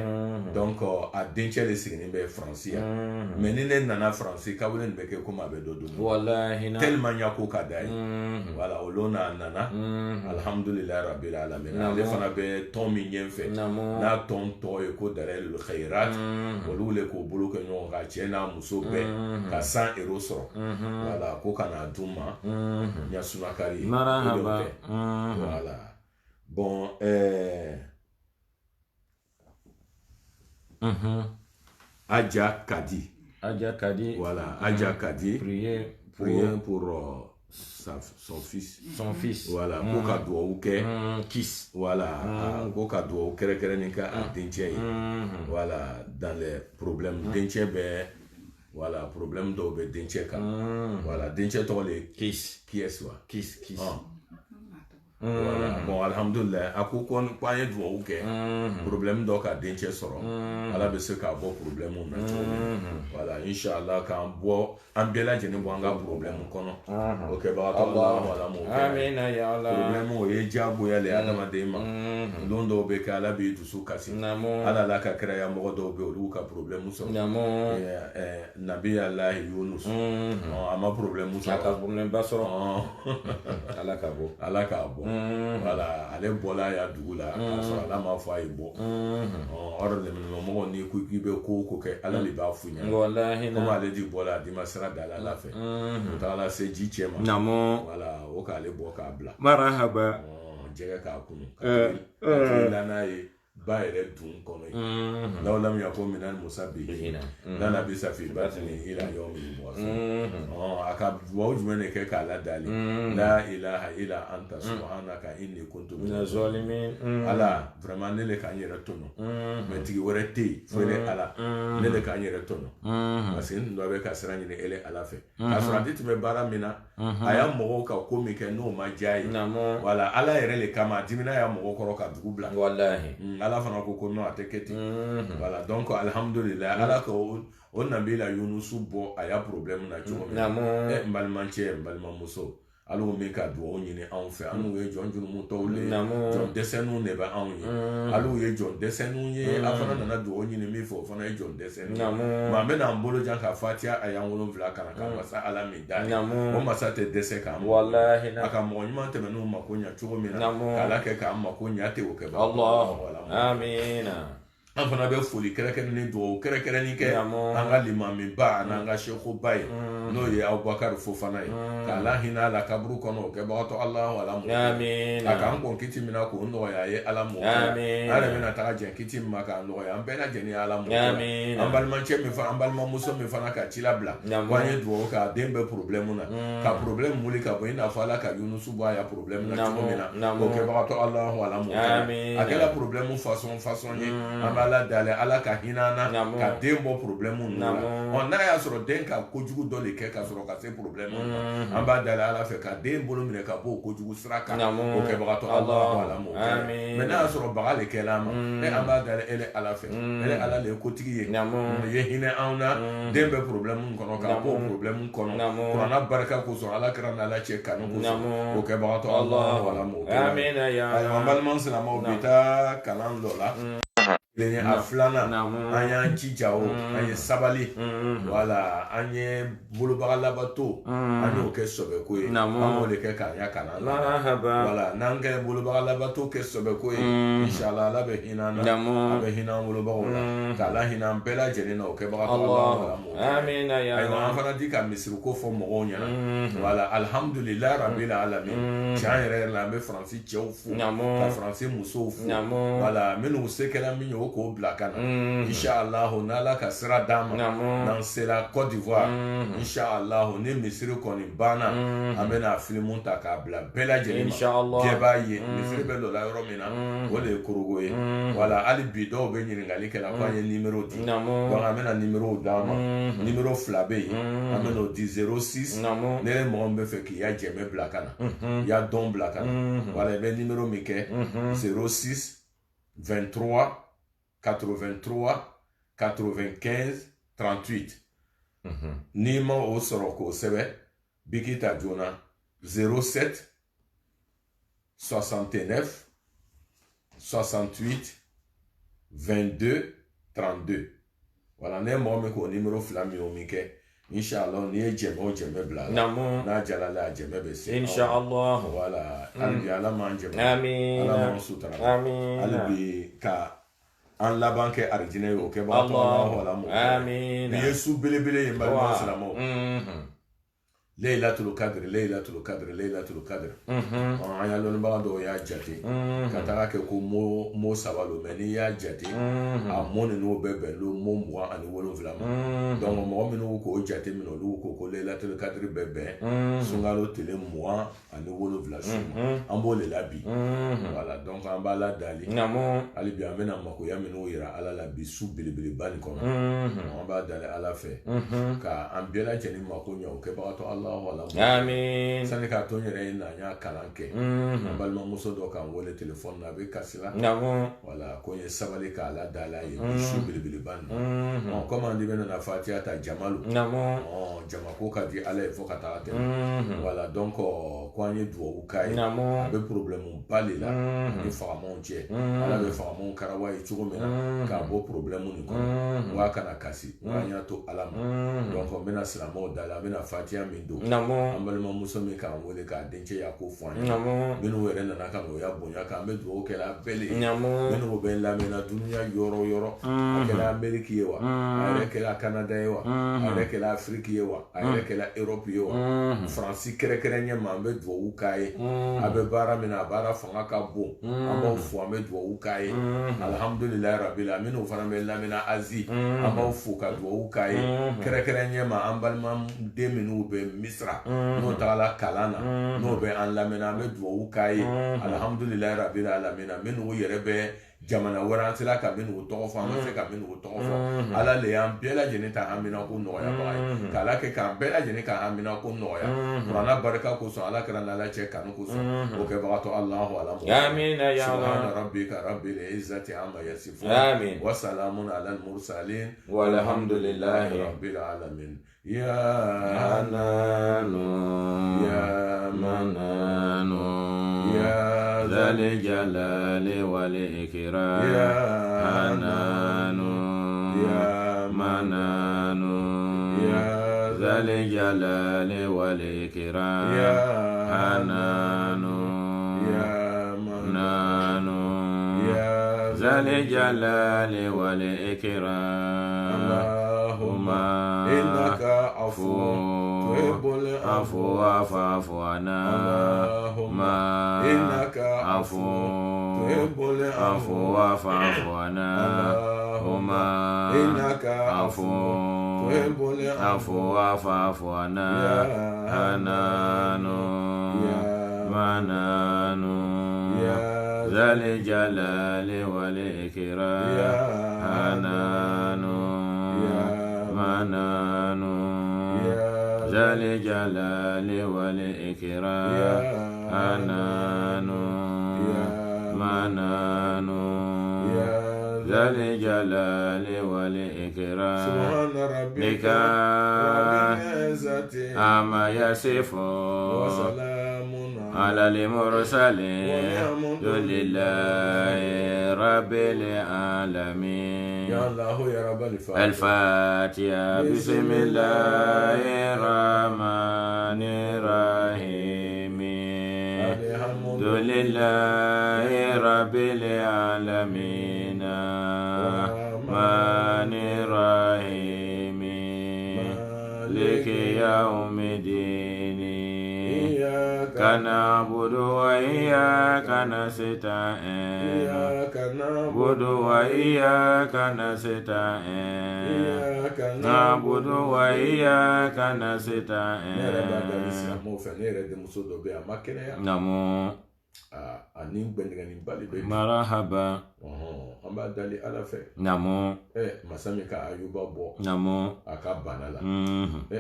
donc a dencɛ de sigilen bɛ Faransi yan mais ni ne nana Faransi kabule nin bɛ kɛ komi a bɛ dɔ don tellement ɲako ka d'a ye voilà olu n'a nana alhamdulilayi rabbil alamin ale fana bɛ tɔn min ɲɛ fɛ n'a tɔn tɔgɔ ye ko Dalailul Khairat olu le k'o bolo kɛ ɲɔgɔn kan cɛ n'a muso bɛɛ ka 100 € sɔrɔ voilà ko ka n'a d'u ma ɲasunakari voilà. Bon, Adja Kadi. Adja Kadi. Voilà, Adja Kadi. Priez pour son fils. Son fils. Voilà, pour ka duwawu kɛ. Kiss. Voilà, pour ka duwawu kɛrɛkɛrɛnnen kɛ a dencɛ ye. Voilà, dans les problèmes dencɛ bɛ voilà, problème dɔw bɛ dencɛ kan. Voilà, dencɛ tɔgɔ de Kiss. Kiss wa. Kiss. Voilà. Bon, alhamdulillah, a ko an ye duwawu kɛ problème dɔ ka dencɛ sɔrɔ ala bɛ se k'a bɔ problème na cogo min voilà inshallah k'an bɔ an bɛɛ lajɛlen bɔ an ka problème kɔnɔ o kɛbagatɔ Alahu ala m'o kɛ problème o ye diyagoya le ye adamaden ma don dɔw bɛ kɛ ala b'i dusu kasi ala la ka kɛrɛya mɔgɔ dɔw bɛ olu ka problème sɔrɔ nabi alahi Yunus a ma problème sɔrɔ a ka problème ba sɔrɔ ala ka bɔ voilà ale bɔla ya dugu la k'a sɔrɔ ala m'a fɔ a ye bɔ hors de mɔgɔ n'i ko k'i bɛ ko o ko kɛ ala de b'a f'u ɲɛna komi ale di bɔla a di ma sira da ala fɛ o taara se ji cɛ ma voilà o k'ale bɔ k'a bila marahaba jɛgɛ k'a kunu ka n'a ye ba yɛrɛ dun kɔnɔ ye lawlam yakun minal musabbihin lana bisa fi batni ila yawmil ba'th a ka duwawu jumɛn de kɛ k'a ladali la ilaha illa anta subhanaka inni kuntu minaz zalimin ala vraiment ne le k'an yɛrɛ tɔɲɔ mais tigi wɛrɛ tɛ yen fo ne ala ne le k'an yɛrɛ tɔɲɔ parce que n dɔ bɛ ka sira ɲini ele ala fɛ k'a sɔrɔ a tɛ tɛmɛ baara min na a y'a mɔgɔw ka ko min kɛ n'o ma diya ye voilà ala yɛrɛ le kama a dimina y'a mɔgɔ kɔrɔ ka dugu bila ala fana ko non a tɛ kɛ ten voilà donc alhamdulillah ala ka o nabila Yunusu bɔ a y'a problème na cogo min na n balimancɛ n balimamuso ala min ka duwawu ɲini anw fɛ an'u ye jɔn jurumutɔw le jɔn dɛsɛnninw de bɛ anw ye ala ye jɔn dɛsɛnninw ye a fana nana duwawu ɲini min fɛ o fana ye jɔn dɛsɛnninw mais an bɛna an bolo jan ka fatiha a y'an 7 kana ka masa ala min dali o masa tɛ dɛsɛ k'an a ka mɔgɔ ɲuman tɛmɛn'u mako ɲɛ cogo min na k'ala kɛ k'an mako ɲɛ tɛ o kɛ amina an fana bɛ foli kɛrɛnkɛrɛnnen duwawu kɛrɛnkɛrɛnnen kɛ an ka limamiba an'an ka shekoba ye n'o ye Abubakar Fofana ye k'ala hinɛ a la kaburu kɔnɔ o kɛbagatɔ Alahu ala m'o kɛ a k'an kɔn kiti min na k'o nɔgɔya a ye ala m'o kɛ an yɛrɛ bɛna taga jɛn kiti min ma k'a nɔgɔya an bɛɛ lajɛlen ye ala m'o kɛ an balimancɛ min fana an balimamuso min fana ka ci labila ko an ye duwawu kɛ a den bɛ problème na ka problème wuli ka bɔ i n'a fɔ ala ka Yunusu bɔ a ya problème na cogo min na o kɛbagatɔ Alahu ala m'o kɛ a kɛra problème façon ye an b'a ala dale ala ka hinana ka den bɔ problème na n'a y'a sɔrɔ den ka kojugu dɔ de kɛ ka sɔrɔ ka se problème na an b'a dale ala fɛ ka den bolo minɛ ka bɔ o kojugu sira kan o kɛbagatɔ Alahu ala m'o kɛ mais n'a y'a sɔrɔ baga de kɛla ma an b'a dale ele ala fɛ ele ala le ye kotigi ye ye hinɛ anw na den bɛ problème kɔnɔ ka bɔ problème kɔnɔ kuranna barika kosɔn ala kɛra n'ala cɛ kanu kosɔn o kɛbagatɔ Alahu ala m'o kɛ ayiwa an balima silamɛw bi taa kalan dɔ la a filanan an y'an jija o an ye sabali wala an ye bolobaga labato an y'o kɛ sɔbɛko ye an b'o de kɛ k'an ya kalan wala n'an kɛ bolobaga labato kɛ sɔbɛko ye inshallah ala bɛ hinɛ an na a bɛ hinɛ an bolobagaw la k'ala hinɛ an bɛɛ lajɛlen na o kɛbagatɔ Ala m'o kɛ ayiwa an fana di ka misiriko fɔ mɔgɔw ɲɛna wala alhamdulilayi rabbil alamin tiɲɛ yɛrɛ la an bɛ Faransi cɛw fo ka Faransi musow fo wala minnu se kɛra min ye sɔrɔ k'o bila ka na inshallah n'ala ka sira d'an ma n'an sera Côte d'Ivoire inshallah ni misiri kɔni banna an bɛna filimu ta k'a bila bɛɛ lajɛlen ma bɛɛ b'a ye misiri bɛ dɔ la yɔrɔ min na o de ye Korogo ye wala hali bi dɔw bɛ ɲininkali kɛ la ko an ye numéro di donc an bɛna numéro d'an ma numéro 2 bɛ yen an bɛna o di 06 ne ye mɔgɔ min bɛ fɛ k'i ya jɛmɛ bila ka na i ya dɔn bila ka na wala i bɛ numéro min kɛ 06 23 83 95 38 n'i ma o sɔrɔ k'o sɛbɛn biki ta joona 07 69 68 22 32 wala ne mɔgɔ min k'o numéro 2 min o min kɛ inshallah n'i ye jɛmɛ o jɛmɛ bila la n'a jalala a jɛmɛ bɛ se inshallah wala hali bi ala m'an jɛmɛ amin ala m'an sutura amin hali bi ka an laban kɛ arijinɛ ye o kɛ bagatɔ Allahu ala m'o amin ni ye su belebele ye n balima silamɛw Laylatul Qadr an y'a lɔnnibaga dɔw y'a jate ka taga kɛ ko mo 3 lo mais n'i y'a jate a mo ninnu bɛɛ bɛn lo mo 27 ma donc mɔgɔ minnu k'o jate minɛ olu ko ko Laylatul Qadr bɛɛ bɛn sunkalo tile 27 su ma an b'o de la bi voilà donc an b'a la dali hali bi an bɛna makoya minnu yira ala la bi su belebeleba nin kɔnɔ an b'a dali ala fɛ ka an bɛɛ lajɛlen mako ɲɛ o kɛbagatɔ amin sani k'a to n yɛrɛ ye na n y'a kalan kɛ n balimamuso dɔ k'an wele telefɔni na a bɛ kasi la wala ko n ye sabali k'a la dala ye su belebeleba nin na komi an de bɛ nana fatiya ta jamalu jama ko ka di ala ye fo ka taga tɛmɛ wala donc ko an ye duwawu k'a ye a bɛ problème ba de la ni fagamaw cɛ ala bɛ fagamaw karawa ye cogo min na k'a bɔ problème nin kɔnɔ wa kana kasi an y'a to ala ma donc n bɛna silamɛw dala an bɛna fatiya min don an balimamuso min k'an wele k'a dencɛya ko fɔ an ye minnu yɛrɛ nana ka n'o ya bonya kan an bɛ duwawu kɛla bɛɛ le ye minnu bɛ lamɛnna dunuya yɔrɔ yɔrɔ a kɛla Amérique ye wa a yɛrɛ kɛla Canada ye wa a yɛrɛ kɛla Afrique ye wa a yɛrɛ kɛla Europe ye wa Faransi kɛrɛnkɛrɛnnen ma an bɛ duwawu k'a ye a bɛ baara min na a baara fanga ka bon an b'aw fo an bɛ duwawu k'a ye alhamdulilayi rabbil alamin minnu fana bɛ lamɛnna Asie an b'aw fo ka duwawu k'a ye kɛrɛnkɛrɛnnen ma an balimaden minnu bɛ Misra n'o tagala kalan na n'o bɛ an lamɛnna an bɛ duwawu k'a ye alhamdulilayi rabbil alamin minnu yɛrɛ bɛ jamana wɛrɛ an sera ka minnu tɔgɔ fɔ an bɛ se ka minnu tɔgɔ fɔ ala le y'an bɛɛ lajɛlen ta hamina ko nɔgɔyabaga ye k'ala kɛ k'an bɛɛ lajɛlen ka hamina ko nɔgɔya kuranna barika kosɔn ala kɛra n'ala cɛ kanu kosɔn o kɛbagatɔ Allahu ala amina ya subhana rabbika rabbil izzati amma yasifun wa salamun alal mursalin walhamdulillahi rabbil alamin ya hananu ya mananu ya zal jalali wal ikram ya hananu ya mananu ya zal jalali wal ikram hananu ya mananu ya zal jalali wal ikram Allahumma innaka afuwwun tuhibbul afwa fa'fu anna Allahumma innaka afuwwun tuhibbul afwa fa'fu anna Allahumma innaka afuwwun tuhibbul afwa fa'fu anna hananu mananu zal jalali wal ikram hananu mananu zal jalali wal ikram hananu mananu zal jalali wal ikram subhana rabbika rabbil izzati amma yasifun wa salamun على المرسلين لله رب العالمين يا الله يا رب الفاتحة بسم الله الرحمن الرحيم الحمد لله رب العالمين الرحمن الرحيم مالك يوم الدين إياك نعبد وإياك نستعين إياك نعبد وإياك نستعين نعبد وإياك نستعين نمو مرحبا amba dali ala fe namo masami ka ayuba bo namo akabana la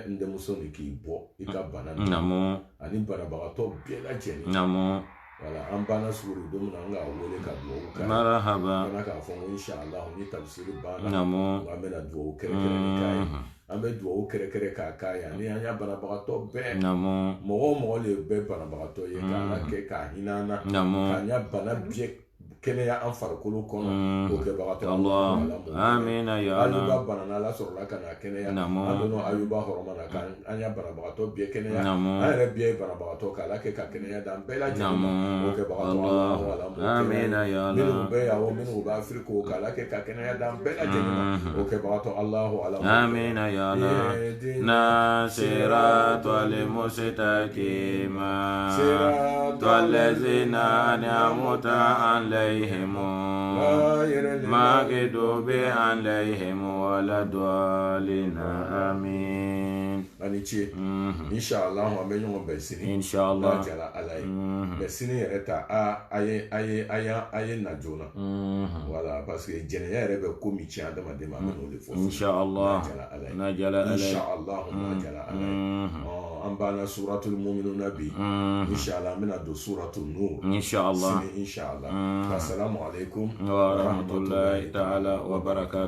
nde musoni ki bo ikabana namo ani barabagato biela jeni namo wala ambana suru domuna nga wole ka do ka marhaba kana ka fo inshallah ni tafsir bana namo amena do kere ni kai ambe do kere ka kai ani anya barabagato be namo mo le be barabagato ye ka ke ka hinana namo kanya bana bie kɛnɛya an farikolo kɔnɔ o kɛbagatɔ Allah amina ya Allah ayuba banana la sɔrɔla ka na kɛnɛya an donna ayuba hɔrɔma na kan an ya banabagatɔ bɛɛ kɛnɛya an yɛrɛ bɛɛ ye banabagatɔ k'ala kɛ ka kɛnɛya dan bɛɛ lajɛlen ma o kɛbagatɔ Allah amina ya Allah minnu bɛ yan o minnu bɛ Afiriki o k'ala kɛ ka kɛnɛya dan bɛɛ lajɛlen ma o kɛbagatɔ Allah amina ya Allah nasiratal mustaqim siratal ladzina an'amta alayhim مغضوب عليهم ولا الضالين آمين ani ce inshallah an bɛ ɲɔgɔn bɛn sini inshallah jala ala ye mais sini yɛrɛ ta a ye na joona voilà parce que jɛnɛya yɛrɛ bɛ ko min tiɲɛ adamaden ma an bɛ n'o de fɔ inshallah na jala ala ye inshallah na jala ala ye an banna suratul mu'minun bi inshallah an bɛna don suratul nur inshallah sini inshallah assalamu alaikum wa rahmatullahi ta'ala wa barakatuh